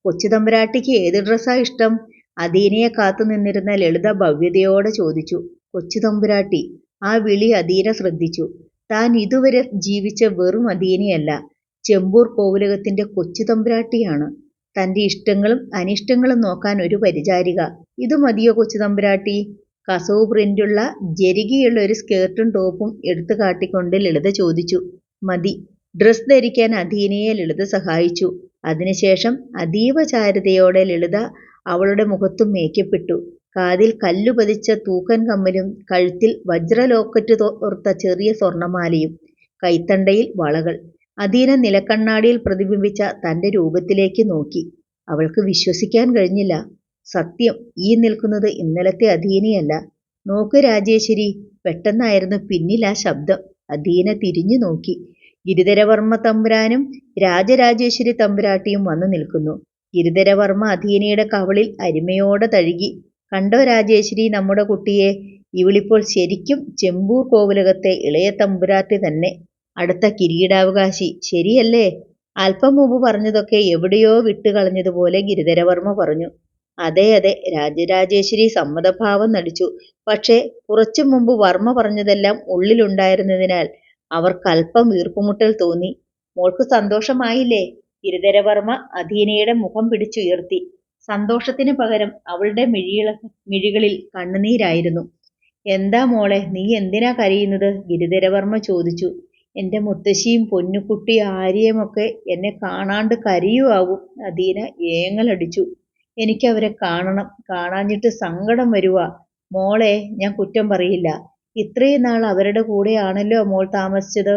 കൊച്ചുതമ്പുരാട്ടിക്ക് ഏത് ഡ്രസ്സാ ഇഷ്ടം? അദീനയെ കാത്തു നിന്നിരുന്ന ലളിത ഭവ്യതയോടെ ചോദിച്ചു. കൊച്ചുതമ്പുരാട്ടി. ആ വിളി അദീന ശ്രദ്ധിച്ചു. താൻ ഇതുവരെ ജീവിച്ച വെറും അദീനയല്ല, ചെമ്പൂർ കോവിലകത്തിന്റെ കൊച്ചുതമ്പുരാട്ടിയാണ്. തന്റെ ഇഷ്ടങ്ങളും അനിഷ്ടങ്ങളും നോക്കാൻ ഒരു പരിചാരിക. ഇത് മതിയോ കൊച്ചുതമ്പുരാട്ടി? കസവ് പ്രിന്റുള്ള ജരികയുള്ള ഒരു സ്കേർട്ടും ടോപ്പും എടുത്തു കാട്ടിക്കൊണ്ട് ലളിത ചോദിച്ചു. മതി. ഡ്രസ് ധരിക്കാൻ അദീനയെ ലളിത സഹായിച്ചു. അതിനുശേഷം അതീവ ചാരുതയോടെ ലളിത അവളുടെ മുഖത്തും മേക്കപ്പിട്ടു. കാതിൽ കല്ലു പതിച്ച തൂക്കൻ കമ്മലും കഴുത്തിൽ വജ്ര ലോക്കറ്റ് തോർത്ത ചെറിയ സ്വർണമാലയും കൈത്തണ്ടയിൽ വളകൾ. അദീന നിലക്കണ്ണാടിയിൽ പ്രതിബിംബിച്ച തന്റെ രൂപത്തിലേക്ക് നോക്കി. അവൾക്ക് വിശ്വസിക്കാൻ കഴിഞ്ഞില്ല. സത്യം, ഈ നിൽക്കുന്നത് ഇന്നലത്തെ അദീനയല്ല. നോക്ക് രാജേശ്വരി. പെട്ടെന്നായിരുന്നു പിന്നിൽ ആ ശബ്ദം. അദീന തിരിഞ്ഞു നോക്കി. ഗിരിധരവർമ്മ തമ്പുരാനും രാജരാജേശ്വരി തമ്പുരാട്ടിയും വന്നു നിൽക്കുന്നു. ഗിരിധരവർമ്മ അധീനയുടെ കവളിൽ അരിമയോടെ തഴുകി. കണ്ടോ രാജേശ്വരി നമ്മുടെ കുട്ടിയെ, ഇവളിപ്പോൾ ശരിക്കും ചെമ്പൂർ കോവിലകത്തെ ഇളയ തമ്പുരാട്ടി തന്നെ, അടുത്ത കിരീടാവകാശി, ശരിയല്ലേ? അല്പം മുമ്പ് പറഞ്ഞതൊക്കെ എവിടെയോ വിട്ടുകളഞ്ഞതുപോലെ ഗിരിധരവർമ്മ പറഞ്ഞു. അതെ അതെ, രാജരാജേശ്വരി സമ്മതഭാവം നടിച്ചു. പക്ഷേ കുറച്ചു മുമ്പ് വർമ്മ പറഞ്ഞതെല്ലാം ഉള്ളിലുണ്ടായിരുന്നതിനാൽ അവർക്കല്പം വീർപ്പുമുട്ടൽ തോന്നി. മോൾക്ക് സന്തോഷമായില്ലേ? ഗിരിധരവർമ്മ അധീനയുടെ മുഖം പിടിച്ചുയർത്തി. സന്തോഷത്തിന് പകരം അവളുടെ മിഴികളിൽ കണ്ണുനീരായിരുന്നു. എന്താ മോളെ, നീ എന്തിനാ കരയുന്നത്? ഗിരിധരവർമ്മ ചോദിച്ചു. എന്റെ മുത്തശ്ശിയും പൊന്നുകുട്ടി ആര്യയുമൊക്കെ എന്നെ കാണാണ്ട് കരയുവാകും. അധീന ഏങ്ങലടിച്ചു. എനിക്കവരെ കാണണം, കാണാഞ്ഞിട്ട് സങ്കടം വരുവാ. മോളെ, ഞാൻ കുറ്റം പറയില്ല. ഇത്രയും നാൾ അവരുടെ കൂടെയാണല്ലോ മോൾ താമസിച്ചത്.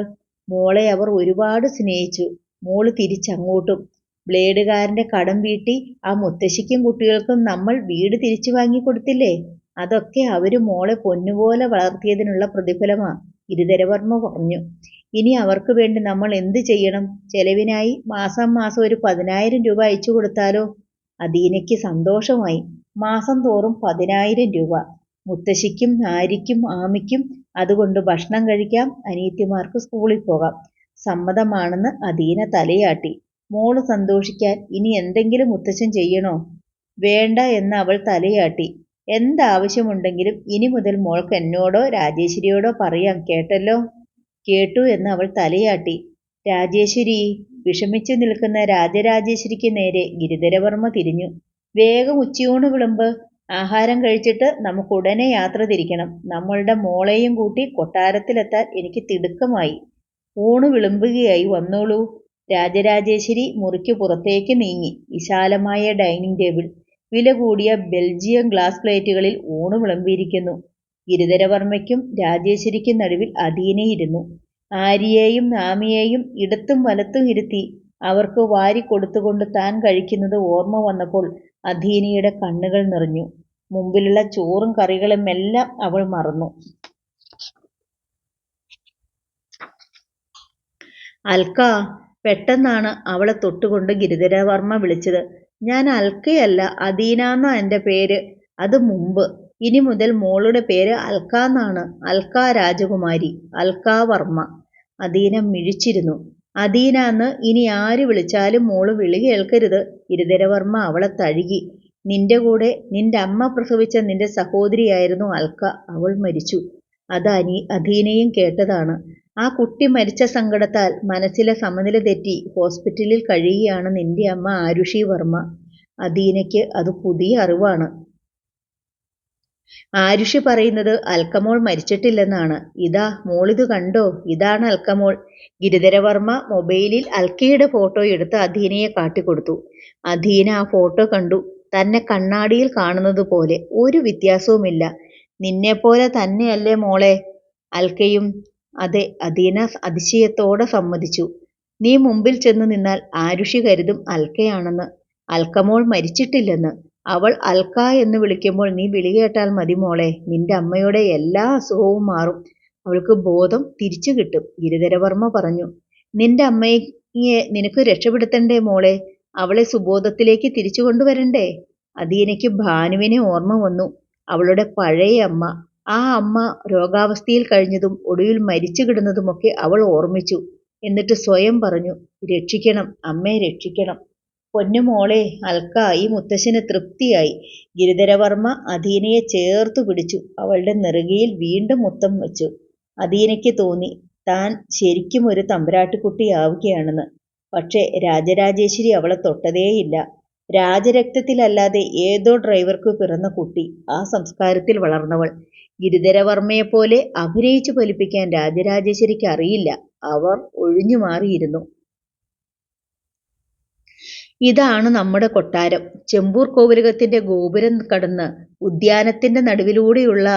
മോളെ അവർ ഒരുപാട് സ്നേഹിച്ചു. മോള് തിരിച്ചങ്ങോട്ടും. ബ്ലേഡുകാരന്റെ കടം വീട്ടി ആ മുത്തശ്ശിക്കും കുട്ടികൾക്കും നമ്മൾ വീട് തിരിച്ചു വാങ്ങിക്കൊടുത്തില്ലേ? അതൊക്കെ അവര് മോളെ പൊന്നുപോലെ വളർത്തിയതിനുള്ള പ്രതിഫലമാ, ഗിരിധരവർമ്മ പറഞ്ഞു. ഇനി അവർക്ക് വേണ്ടി നമ്മൾ എന്ത് ചെയ്യണം? ചെലവിനായി മാസം മാസം ഒരു 10,000 രൂപ അയച്ചു കൊടുത്താലോ? അധീനയ്ക്ക് സന്തോഷമായി. മാസം തോറും 10,000 രൂപ. മുത്തശ്ശിക്കും ആര്യയ്ക്കും ആമിക്കും അതുകൊണ്ട് ഭക്ഷണം കഴിക്കാം, അനിയത്തിമാർക്ക് സ്കൂളിൽ പോകാം. സമ്മതമാണെന്ന് അധീന തലയാട്ടി. മോള് സന്തോഷിക്കാൻ ഇനി എന്തെങ്കിലും മുത്തശ്ശൻ ചെയ്യണോ? വേണ്ട എന്ന് അവൾ തലയാട്ടി. എന്താവശ്യമുണ്ടെങ്കിലും ഇനി മുതൽ മോൾക്ക് എന്നോടോ രാജേശ്വരിയോടോ പറയാം, കേട്ടല്ലോ? കേട്ടു എന്ന് അവൾ തലയാട്ടി. രാജേശ്വരി, വിഷമിച്ചു നിൽക്കുന്ന രാജരാജേശ്വരിക്ക് നേരെ ഗിരിധരവർമ്മ തിരിഞ്ഞു. വേഗം ഉച്ചയൂണ് വിളമ്പ്. ആഹാരം കഴിച്ചിട്ട് നമുക്കുടനെ യാത്ര തിരിക്കണം. നമ്മളുടെ മോളെയും കൂട്ടി കൊട്ടാരത്തിലെത്താൻ എനിക്ക് തിടുക്കമായി. ഊണ് വിളമ്പുകയായി, വന്നോളൂ. രാജരാജേശ്വരി മുറിക്ക് പുറത്തേക്ക് നീങ്ങി. വിശാലമായ ഡൈനിങ് ടേബിൾ, വില കൂടിയ ബെൽജിയം ഗ്ലാസ് പ്ലേറ്റുകളിൽ ഊണ് വിളമ്പിയിരിക്കുന്നു. ഗിരിധരവർമ്മയ്ക്കും രാജേശ്വരിക്കും നടുവിൽ അധീനയിരുന്നു. ആര്യയെയും നാമിയെയും ഇടത്തും വലത്തും ഇരുത്തി അവർക്ക് വാരിക്കൊടുത്തുകൊണ്ട് താൻ കഴിക്കുന്നത് ഓർമ്മ വന്നപ്പോൾ അധീനയുടെ കണ്ണുകൾ നിറഞ്ഞു. മുമ്പിലുള്ള ചോറും കറികളുമെല്ലാം അവൾ മറന്നു. അൽക്ക, പെട്ടെന്നാണ് അവളെ തൊട്ടുകൊണ്ട് ഗിരിധരവർമ്മ വിളിച്ചത്. ഞാൻ അൽക്കയല്ല, അധീനാന്നാ എൻ്റെ പേര്. അത് മുമ്പ്. ഇനി മുതൽ മോളുടെ പേര് അൽക്കാന്നാണ്. അൽക്ക രാജകുമാരി, അൽക്ക വർമ്മ. അധീന മിഴിച്ചിരുന്നു. അധീനാന്ന് ഇനി ആര് വിളിച്ചാലും മോള് വിളി കേൾക്കരുത്. ഗിരിധരവർമ്മ അവളെ തഴുകി. നിന്റെ കൂടെ നിന്റെ അമ്മ പ്രസവിച്ച നിന്റെ സഹോദരിയായിരുന്നു അൽക്ക. അവൾ മരിച്ചു. അത് അധീനയും കേട്ടതാണ്. ആ കുട്ടി മരിച്ച സങ്കടത്താൽ മനസ്സിലെ സമനില തെറ്റി ഹോസ്പിറ്റലിൽ കഴിയുകയാണ് നിന്റെ അമ്മ ആരുഷി വർമ്മ. അധീനയ്ക്ക് അത് പുതിയ അറിവാണ്. ആരുഷി പറയുന്നത് അൽക്കമോൾ മരിച്ചിട്ടില്ലെന്നാണ്. ഇതാ മോളിത് കണ്ടോ, ഇതാണ് അൽക്കമോൾ. ഗിരിധരവർമ്മ മൊബൈലിൽ അൽക്കയുടെ ഫോട്ടോ എടുത്ത് അധീനയെ കാട്ടിക്കൊടുത്തു. അധീന ആ ഫോട്ടോ കണ്ടു. തന്നെ കണ്ണാടിയിൽ കാണുന്നത് പോലെ. ഒരു വ്യത്യാസവുമില്ല. നിന്നെപ്പോലെ തന്നെയല്ലേ മോളെ? അൽക്കയും. അതെ, അധീന അതിശയത്തോടെ സമ്മതിച്ചു. നീ മുമ്പിൽ ചെന്ന് നിന്നാൽ ആരുഷി കരുതും അൽക്കയാണെന്ന്. അൽക്കമോൾ മരിച്ചിട്ടില്ലെന്ന്. അവൾ അൽക്ക എന്ന് വിളിക്കുമ്പോൾ നീ വിളി കേട്ടാൽ മതി മോളെ. നിന്റെ അമ്മയുടെ എല്ലാ അസുഖവും മാറും. അവൾക്ക് ബോധം തിരിച്ചു കിട്ടും, ഗിരിധരവർമ്മ പറഞ്ഞു. നിന്റെ അമ്മയെ നിനക്ക് രക്ഷപ്പെടുത്തണ്ടേ മോളെ? അവളെ സുബോധത്തിലേക്ക് തിരിച്ചു കൊണ്ടുവരണ്ടേ? അധീനയ്ക്ക് ഭാനുവിനെ ഓർമ്മ വന്നു. അവളുടെ പഴയ അമ്മ. ആ അമ്മ രോഗാവസ്ഥയിൽ കഴിഞ്ഞതും ഒടുവിൽ മരിച്ചു കിടന്നതുമൊക്കെ അവൾ ഓർമ്മിച്ചു. എന്നിട്ട് സ്വയം പറഞ്ഞു, രക്ഷിക്കണം, അമ്മയെ രക്ഷിക്കണം. പൊന്നുമോളെ അൽക്ക, ഈ മുത്തശ്ശന് തൃപ്തിയായി. ഗിരിധരവർമ്മ അധീനയെ ചേർത്തു പിടിച്ചു. അവളുടെ നെറുകയിൽ വീണ്ടും മുത്തം വെച്ചു. അധീനയ്ക്ക് തോന്നി താൻ ശരിക്കും ഒരു തമ്പുരാട്ടിക്കുട്ടിയാവുകയാണെന്ന്. പക്ഷേ രാജരാജേശ്വരി അവളെ തൊട്ടതേയില്ല. രാജരക്തത്തിലല്ലാതെ ഏതോ ഡ്രൈവർക്ക് പിറന്ന കുട്ടി, ആ സംസ്കാരത്തിൽ വളർന്നവൾ. ഗിരിധരവർമ്മയെപ്പോലെ അഭിനയിച്ചു ഫലിപ്പിക്കാൻ രാജരാജേശ്വരിക്ക് അറിയില്ല. അവർ ഒഴിഞ്ഞു മാറിയിരുന്നു. ഇതാണ് നമ്മുടെ കൊട്ടാരം. ചെമ്പൂർ കോവിലകത്തിന്റെ ഗോപുരം കടന്ന് ഉദ്യാനത്തിന്റെ നടുവിലൂടെയുള്ള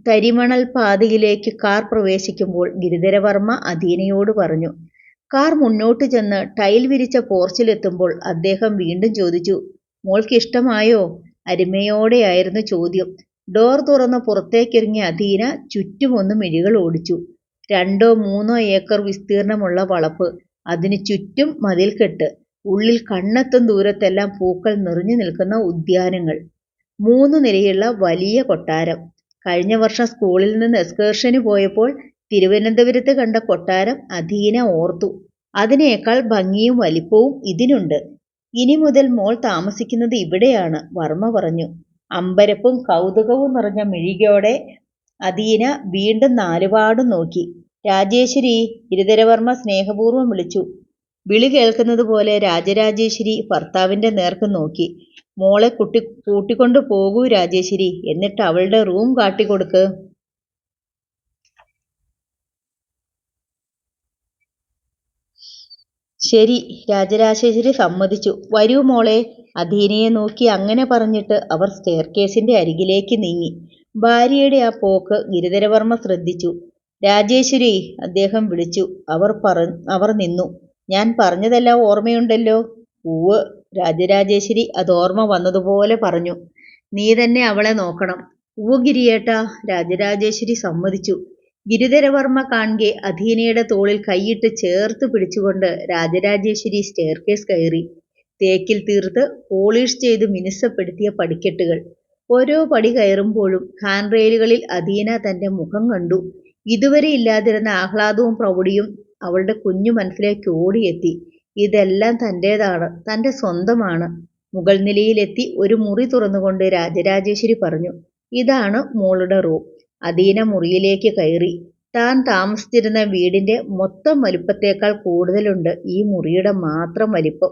തരിമണൽ പാതയിലേക്ക് കാർ പ്രവേശിക്കുമ്പോൾ ഗിരിധരവർമ്മ അധീനയോട് പറഞ്ഞു. കാർ മുന്നോട്ട് ചെന്ന് ടൈൽ വിരിച്ച പോർച്ചിലെത്തുമ്പോൾ അദ്ദേഹം വീണ്ടും ചോദിച്ചു, മോൾക്ക് ഇഷ്ടമായോ? അരുമയോടെയായിരുന്നു ചോദ്യം. ഡോർ തുറന്ന് പുറത്തേക്കിറങ്ങിയ അധീന ചുറ്റുമൊന്ന് മിഴികൾ ഓടിച്ചു. 2-3 ഏക്കർ വിസ്തീർണമുള്ള വളപ്പ്, അതിനു ചുറ്റും മതിൽക്കെട്ട്, ഉള്ളിൽ കണ്ണെത്തും ദൂരത്തെല്ലാം പൂക്കൾ നിറഞ്ഞു നിൽക്കുന്ന ഉദ്യാനങ്ങൾ, 3 നിലയുള്ള വലിയ കൊട്ടാരം. കഴിഞ്ഞ വർഷം സ്കൂളിൽ നിന്ന് എക്സ്കർഷന് പോയപ്പോൾ തിരുവനന്തപുരത്ത് കണ്ട കൊട്ടാരം അധീന ഓർത്തു. അതിനേക്കാൾ ഭംഗിയും വലിപ്പവും ഇതിനുണ്ട്. ഇനി മുതൽ മോൾ താമസിക്കുന്നത് ഇവിടെയാണ്, വർമ്മ പറഞ്ഞു. അമ്പരപ്പും കൗതുകവും നിറഞ്ഞ മിഴിയോടെ അധീന വീണ്ടും നാലുപാടും നോക്കി. രാജേശ്വരി, ഗിരിധരവർമ്മ സ്നേഹപൂർവ്വം വിളിച്ചു. വിളി കേൾക്കുന്നത് പോലെ രാജരാജേശ്വരി ഭർത്താവിന്റെ നേർക്ക് നോക്കി. മോളെ കൂട്ടിക്കൊണ്ടു പോകൂ രാജേശ്വരി, എന്നിട്ട് അവളുടെ റൂം കാട്ടിക്കൊടുക്ക്. ശരി, രാജരാജേശ്വരി സമ്മതിച്ചു. വരൂ മോളെ. അധീനയെ നോക്കി അങ്ങനെ പറഞ്ഞിട്ട് അവർ സ്റ്റെയർകേസിന്റെ അരികിലേക്ക് നീങ്ങി. ഭാര്യയുടെ ആ പോക്ക് ഗിരിധരവർമ്മ ശ്രദ്ധിച്ചു. രാജേശ്വരി, അദ്ദേഹം വിളിച്ചു. അവർ നിന്നു. ഞാൻ പറഞ്ഞതെല്ലാം ഓർമ്മയുണ്ടല്ലോ? ഉവ്വ്. രാജരാജേശ്വരി അത് ഓർമ്മ വന്നതുപോലെ പറഞ്ഞു. നീ തന്നെ അവളെ നോക്കണം. ഉവ്വ് ഗിരിയേട്ടാ, രാജരാജേശ്വരി സമ്മതിച്ചു. ഗിരിധരവർമ്മ കാൺകെ അധീനയുടെ തോളിൽ കൈയിട്ട് ചേർത്ത് പിടിച്ചുകൊണ്ട് രാജരാജേശ്വരി സ്റ്റെയർകേസ് കയറി. തേക്കിൽ തീർത്ത് പോളിഷ് ചെയ്ത് മിനുസപ്പെടുത്തിയ പടിക്കെട്ടുകൾ. ഓരോ പടി കയറുമ്പോഴും ഹാൻഡ് റെയിലുകളിൽ അധീന തന്റെ മുഖം കണ്ടു. ഇതുവരെ ഇല്ലാതിരുന്ന ആഹ്ലാദവും പ്രൗഢിയും അവളുടെ കുഞ്ഞു മനസ്സിലേക്ക് ഓടിയെത്തി. ഇതെല്ലാം തന്റേതാണ്, തന്റെ സ്വന്തമാണ്. മുകൾ നിലയിലെത്തി ഒരു മുറി തുറന്നുകൊണ്ട് രാജരാജേശ്വരി പറഞ്ഞു. ഇതാണ് മോളുടെ റൂം. അധീന മുറിയിലേക്ക് കയറി. താൻ താമസിച്ചിരുന്ന വീടിന്റെ മൊത്തം വലിപ്പത്തേക്കാൾ കൂടുതലുണ്ട് ഈ മുറിയുടെ മാത്രം വലിപ്പം.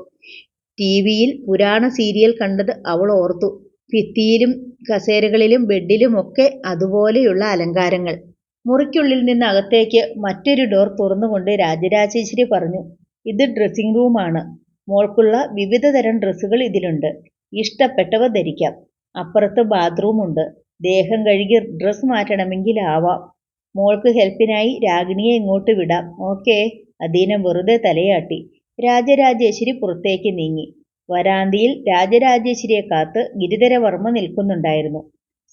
ടിവിയിൽ പുരാണ സീരിയൽ കണ്ടത് അവൾ ഓർത്തു. ഭിത്തിയിലും കസേരകളിലും ബെഡിലുമൊക്കെ അതുപോലെയുള്ള അലങ്കാരങ്ങൾ. മുറിക്കുള്ളിൽ നിന്ന് അകത്തേക്ക് മറ്റൊരു ഡോർ തുറന്നുകൊണ്ട് രാജരാജേശ്വരി പറഞ്ഞു. ഇത് ഡ്രസ്സിംഗ് റൂമാണ്. മോൾക്കുള്ള വിവിധ തരം ഡ്രസ്സുകൾ ഇതിലുണ്ട്. ഇഷ്ടപ്പെട്ടവ ധരിക്കാം. അപ്പുറത്ത് ബാത്റൂമുണ്ട്. ദേഹം കഴുകി ഡ്രസ് മാറ്റണമെങ്കിൽ ആവാം. മോൾക്ക് ഹെൽപ്പിനായി രാഗിണിയെ ഇങ്ങോട്ട് വിടാം. ഓക്കേ. അധീന വെറുതെ തലയാട്ടി. രാജരാജേശ്വരി പുറത്തേക്ക് നീങ്ങി. വരാന്തയിൽ രാജരാജേശ്വരിയെ കാത്ത് ഗിരിധരവർമ്മ നിൽക്കുന്നുണ്ടായിരുന്നു.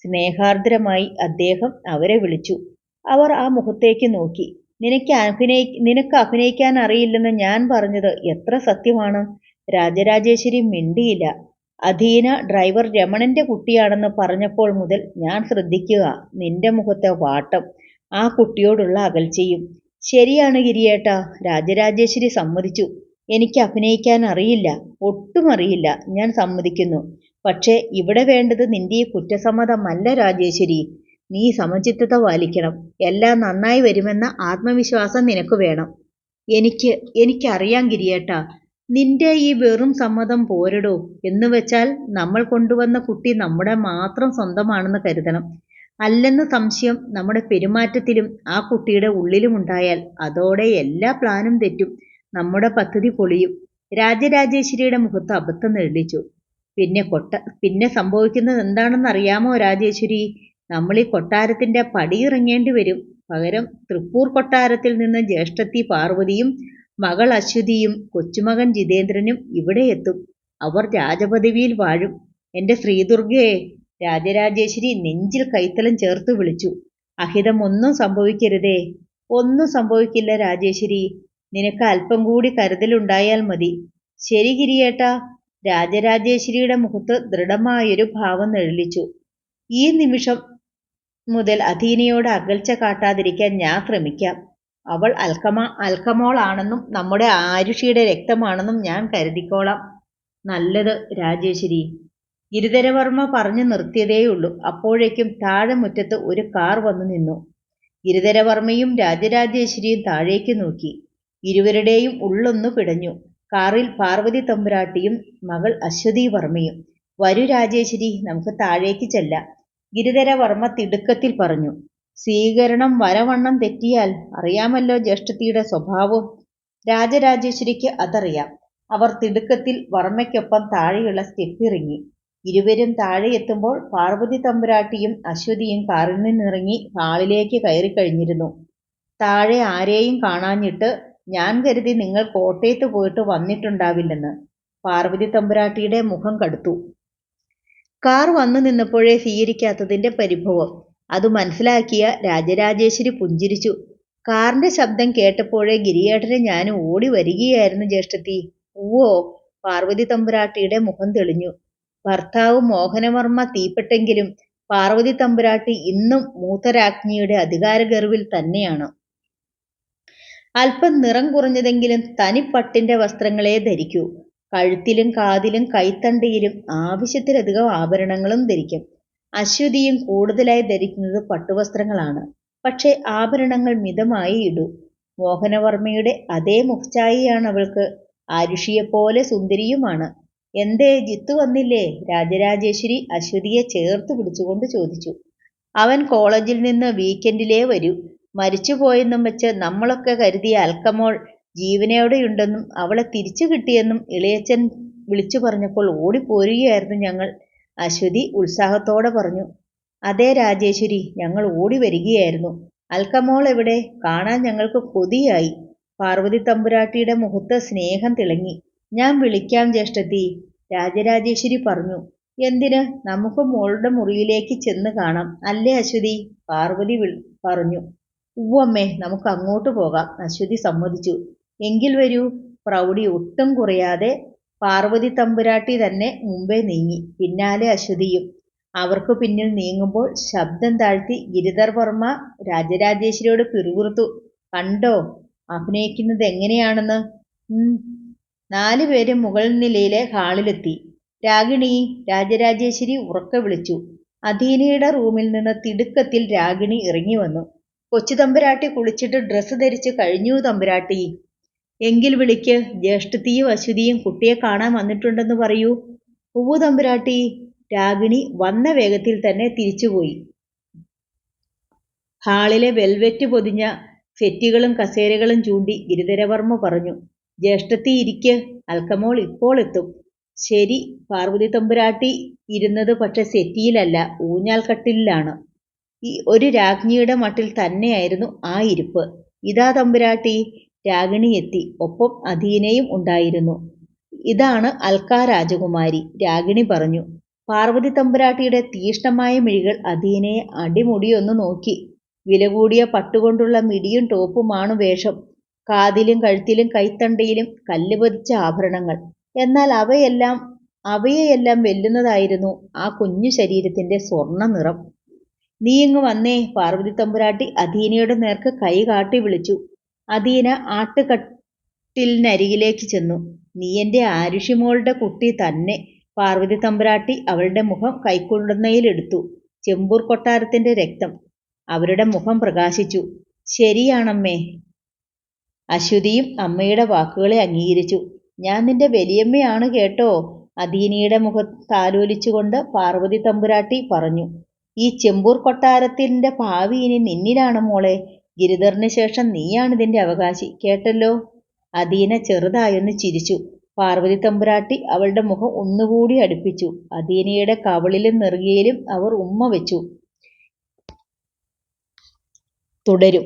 സ്നേഹാർദ്രമായി അദ്ദേഹം അവരെ വിളിച്ചു. അവർ ആ മുഖത്തേക്ക് നോക്കി. നിനക്ക് അഭിനയിക്കാൻ അറിയില്ലെന്ന് ഞാൻ പറഞ്ഞത് എത്ര സത്യമാണ്? രാജരാജേശ്വരി മിണ്ടിയില്ല. അധീന ഡ്രൈവർ രമണന്റെ കുട്ടിയാണെന്ന് പറഞ്ഞപ്പോൾ മുതൽ ഞാൻ ശ്രദ്ധിക്കുക നിന്റെ മുഖത്തെ വാട്ടം, ആ കുട്ടിയോടുള്ള അകൽച്ചയും. ശരിയാണ് ഗിരിയേട്ടാ, രാജരാജേശ്വരി സമ്മതിച്ചു. എനിക്ക് അഭിനയിക്കാൻ അറിയില്ല, ഒട്ടും അറിയില്ല, ഞാൻ സമ്മതിക്കുന്നു. പക്ഷേ ഇവിടെ വേണ്ടത് നിന്റെ ഈ കുറ്റസമ്മതമല്ല രാജേശ്വരി. നീ സമചിത്തത പാലിക്കണം. എല്ലാം നന്നായി വരുമെന്ന ആത്മവിശ്വാസം നിനക്ക് വേണം. എനിക്കറിയാം ഗിരിയേട്ടാ. നിന്റെ ഈ വെറും സമ്മതം പോരടോ. എന്നുവെച്ചാൽ നമ്മൾ കൊണ്ടുവന്ന കുട്ടി നമ്മുടെ മാത്രം സ്വന്തമാണെന്ന് കരുതണം. അല്ലെന്ന സംശയം നമ്മുടെ പെരുമാറ്റത്തിലും ആ കുട്ടിയുടെ ഉള്ളിലുമുണ്ടായാൽ അതോടെ എല്ലാ പ്ലാനും തെറ്റും, നമ്മുടെ പദ്ധതി പൊളിയും. രാജരാജേശ്വരിയുടെ മുഖത്ത് അബദ്ധം നെളിച്ചു. പിന്നെ സംഭവിക്കുന്നത് എന്താണെന്നറിയാമോ രാജേശ്വരി? നമ്മൾ ഈ കൊട്ടാരത്തിന്റെ പടിയിറങ്ങേണ്ടി വരും. പകരം തൃപ്പൂർ കൊട്ടാരത്തിൽ നിന്ന് ജ്യേഷ്ഠത്തി പാർവതിയും മകൾ അശ്വതിയും കൊച്ചുമകൻ ജിതേന്ദ്രനും ഇവിടെ എത്തും. അവർ രാജപദവിയിൽ വാഴും. എന്റെ ശ്രീദുർഗയെ, രാജരാജേശ്വരി നെഞ്ചിൽ കൈത്തലം ചേർത്ത് വിളിച്ചു. അഹിതമൊന്നും സംഭവിക്കരുതേ. ഒന്നും സംഭവിക്കില്ല രാജേശ്വരി. നിനക്ക് അല്പം കൂടി കരുതലുണ്ടായാൽ മതി. ശരി ഗിരിയേട്ടാ. രാജരാജേശ്വരിയുടെ മുഖത്ത് ദൃഢമായൊരു ഭാവം നെളിച്ചു. ഈ നിമിഷം മുതൽ അധീനയോട് അകൽച്ച കാട്ടാതിരിക്കാൻ ഞാൻ ശ്രമിക്കാം. അവൾ അൽക്കമോളാണെന്നും നമ്മുടെ ആരുഷിയുടെ രക്തമാണെന്നും ഞാൻ കരുതിക്കോളാം. നല്ലത് രാജേശ്വരി. ഗിരിധരവർമ്മ പറഞ്ഞു നിർത്തിയതേയുള്ളൂ. അപ്പോഴേക്കും താഴെ മുറ്റത്ത് ഒരു കാർ വന്നു നിന്നു. ഗിരിധരവർമ്മയും രാജരാജേശ്വരിയും താഴേക്ക് നോക്കി. ഇരുവരുടെയും ഉള്ളൊന്നു പിടഞ്ഞു. കാറിൽ പാർവതി തമ്പുരാട്ടിയും മകൾ അശ്വതി വർമ്മയും. വരൂ രാജേശ്വരി, നമുക്ക് താഴേക്ക് ചെല്ലാം, ഗിരിധരവർമ്മ തിടുക്കത്തിൽ പറഞ്ഞു. സ്വീകരണം വരവണ്ണം തെറ്റിയാൽ അറിയാമല്ലോ ജ്യേഷ്ഠത്തിയുടെ സ്വഭാവം. രാജരാജേശ്വരിക്ക് അതറിയാം. അവർ തിടുക്കത്തിൽ വർമ്മയ്ക്കൊപ്പം താഴെയുള്ള സ്റ്റെപ്പിറങ്ങി. ഇരുവരും താഴെ എത്തുമ്പോൾ പാർവതി തമ്പുരാട്ടിയും അശ്വതിയും കാറിൽ നിന്നിറങ്ങി ഹാളിലേക്ക് കയറിക്കഴിഞ്ഞിരുന്നു. താഴെ ആരെയും കാണാഞ്ഞിട്ട് ഞാൻ കരുതി നിങ്ങൾ കോട്ടയത്ത് പോയിട്ട് വന്നിട്ടുണ്ടാവില്ലെന്ന്. പാർവതി തമ്പുരാട്ടിയുടെ മുഖം കടുത്തു. കാർ വന്നു നിന്നപ്പോഴേ സ്വീകരിക്കാത്തതിന്റെ പരിഭവം അത് മനസ്സിലാക്കിയ രാജരാജേശ്വരി പുഞ്ചിരിച്ചു. കാറിന്റെ ശബ്ദം കേട്ടപ്പോഴേ ഗിരിയേട്ടനെ ഞാൻ ഓടി വരികയായിരുന്നു ജ്യേഷ്ഠത്തി. ഓ, പാർവതി തമ്പുരാട്ടിയുടെ മുഖം തെളിഞ്ഞു. ഭർത്താവ് മോഹനവർമ്മ തീപ്പെട്ടെങ്കിലും പാർവതി തമ്പുരാട്ടി ഇന്നും മൂത്തരാജ്ഞിയുടെ അധികാരഗർവിൽ തന്നെയാണ്. അല്പം നിറം കുറഞ്ഞതെങ്കിലും തനിപ്പട്ടിന്റെ വസ്ത്രങ്ങളെ ധരിക്കൂ. കഴുത്തിലും കാതിലും കൈത്തണ്ടിയിലും ആവശ്യത്തിലധികം ആഭരണങ്ങളും ധരിക്കും. അശ്വതിയും കൂടുതലായി ധരിക്കുന്നത് പട്ടുവസ്ത്രങ്ങളാണ്. പക്ഷെ ആഭരണങ്ങൾ മിതമായി ഇടൂ. മോഹനവർമ്മയുടെ അതേ മുഖഛായയാണ് അവൾക്ക്. ആരുഷിയെപ്പോലെ സുന്ദരിയുമാണ്. എന്തേ ജിത്തു വന്നില്ലേ? രാജരാജേശ്വരി അശ്വതിയെ ചേർത്ത് പിടിച്ചുകൊണ്ട് ചോദിച്ചു. അവൻ കോളേജിൽ നിന്ന് വീക്കെൻഡിലേ വരൂ. മരിച്ചുപോയെന്നും വെച്ച് നമ്മളൊക്കെ കരുതിയ അൽക്കമോൾ ജീവനോടെയുണ്ടെന്നും അവളെ തിരിച്ചു കിട്ടിയെന്നും ഇളയച്ചൻ വിളിച്ചു പറഞ്ഞപ്പോൾ ഓടിപ്പോരുകയായിരുന്നു ഞങ്ങൾ. അശ്വതി ഉത്സാഹത്തോടെ പറഞ്ഞു. അതെ രാജേശ്വരി, ഞങ്ങൾ ഓടി വരികയായിരുന്നു. അൽക്കമോൾ എവിടെ? കാണാൻ ഞങ്ങൾക്ക് കൊതിയായി. പാർവതി തമ്പുരാട്ടിയുടെ മുഖത്ത് സ്നേഹം തിളങ്ങി. ഞാൻ വിളിക്കാം ജ്യേഷ്ഠത്തി, രാജരാജേശ്വരി പറഞ്ഞു. എന്തിന്? നമുക്ക് മോളുടെ മുറിയിലേക്ക് ചെന്ന് കാണാം, അല്ലേ അശ്വതി? പാർവതി പറഞ്ഞു. ഉവ്വമ്മേ, നമുക്ക് അങ്ങോട്ട് പോകാം. അശ്വതി സമ്മതിച്ചു. എങ്കിൽ വരൂ. പ്രൗഢി ഒട്ടും കുറയാതെ പാർവതി തമ്പുരാട്ടി തന്നെ മുമ്പേ നീങ്ങി. പിന്നാലെ അശ്വതിയും. അവർക്കു പിന്നിൽ നീങ്ങുമ്പോൾ ശബ്ദം താഴ്ത്തി ഗിരിധർ വർമ്മ രാജരാജേശ്വരിയോട് പിറുപിറുത്തു. കണ്ടോ അഭിനയിക്കുന്നത് എങ്ങനെയാണെന്ന്? 4 പേരും മുകൾ നിലയിലെ ഹാളിലെത്തി. രാഗിണി, രാജരാജേശ്വരി ഉറക്കെ വിളിച്ചു. അധീനയുടെ റൂമിൽ നിന്ന് തിടുക്കത്തിൽ രാഗിണി ഇറങ്ങി വന്നു. കൊച്ചു തമ്പുരാട്ടി കുളിച്ചിട്ട് ഡ്രസ്സ് ധരിച്ച് കഴിഞ്ഞു തമ്പുരാട്ടി. എങ്കിൽ വിളിക്ക്. ജ്യേഷ്ഠത്തിയും അശ്വതിയും കുട്ടിയെ കാണാൻ വന്നിട്ടുണ്ടെന്ന് പറയൂ. ഉവ്വ തമ്പുരാട്ടി. രാഗിണി വന്ന വേഗത്തിൽ തന്നെ തിരിച്ചുപോയി. ഹാളിലെ വെൽവെറ്റ് പൊതിഞ്ഞ സെറ്റുകളും കസേരകളും ചൂണ്ടി ഗിരിധരവർമ്മ പറഞ്ഞു. ജ്യേഷ്ഠത്തി ഇരിക്ക്, അൽക്കമോൾ ഇപ്പോൾ എത്തും. ശരി. പാർവതി തമ്പുരാട്ടി ഇരുന്നത് പക്ഷെ സെറ്റിയിലല്ല, ഊഞ്ഞാൽ കട്ടിലിലാണ്. ഒരു രാജ്ഞിയുടെ മട്ടിൽ തന്നെയായിരുന്നു ആ ഇരിപ്പ്. ഇതാ തമ്പുരാട്ടി. രാഗിണി എത്തി. ഒപ്പം അധീനയും ഉണ്ടായിരുന്നു. ഇതാണ് അൽക്ക രാജകുമാരി, രാഗിണി പറഞ്ഞു. പാർവതി തമ്പുരാട്ടിയുടെ തീഷ്ണമായ മിഴികൾ അധീനയെ അടിമുടിയൊന്നു നോക്കി. വില കൂടിയ പട്ടുകൊണ്ടുള്ള മിടിയും ടോപ്പുമാണ് വേഷം. കാതിലും കഴുത്തിലും കൈത്തണ്ടയിലും കല്ലുപതിച്ച ആഭരണങ്ങൾ. എന്നാൽ അവയെയെല്ലാം വെല്ലുന്നതായിരുന്നു ആ കുഞ്ഞു ശരീരത്തിന്റെ സ്വർണ്ണ നിറം. നീ ഇങ്ങ് വന്നേ. പാർവതി തമ്പുരാട്ടി അധീനയുടെ നേർക്ക് കൈ കാട്ടി വിളിച്ചു. അധീന ആട്ടുകട്ടിലിനരികിലേക്ക് ചെന്നു. നീ എന്റെ ആരുഷിമോളുടെ കുട്ടി തന്നെ. പാർവതി തമ്പുരാട്ടി അവളുടെ മുഖം കൈക്കുണ്ടന്നയിലെടുത്തു. ചെമ്പൂർ കൊട്ടാരത്തിന്റെ രക്തം. അവരുടെ മുഖം പ്രകാശിച്ചു. ശരിയാണമ്മേ. അശ്വതിയും അമ്മയുടെ വാക്കുകളെ അംഗീകരിച്ചു. ഞാൻ നിന്റെ വലിയമ്മയാണ് കേട്ടോ. അധീനയുടെ മുഖം താലോലിച്ചുകൊണ്ട് പാർവതി തമ്പുരാട്ടി പറഞ്ഞു. ഈ ചെമ്പൂർ കൊട്ടാരത്തിന്റെ ഭാവി ഇനി നിന്നിലാണ് മോളെ. ഗിരിധറിന് ശേഷം നീയാണിതിന്റെ അവകാശി, കേട്ടല്ലോ. അധീന ചെറുതായൊന്ന് ചിരിച്ചു. പാർവതി തമ്പുരാട്ടി അവളുടെ മുഖം ഒന്നുകൂടി അടുപ്പിച്ചു. അധീനയുടെ കവിളിലും നെറുകയിലും അവർ ഉമ്മ വെച്ചു. തുടരും.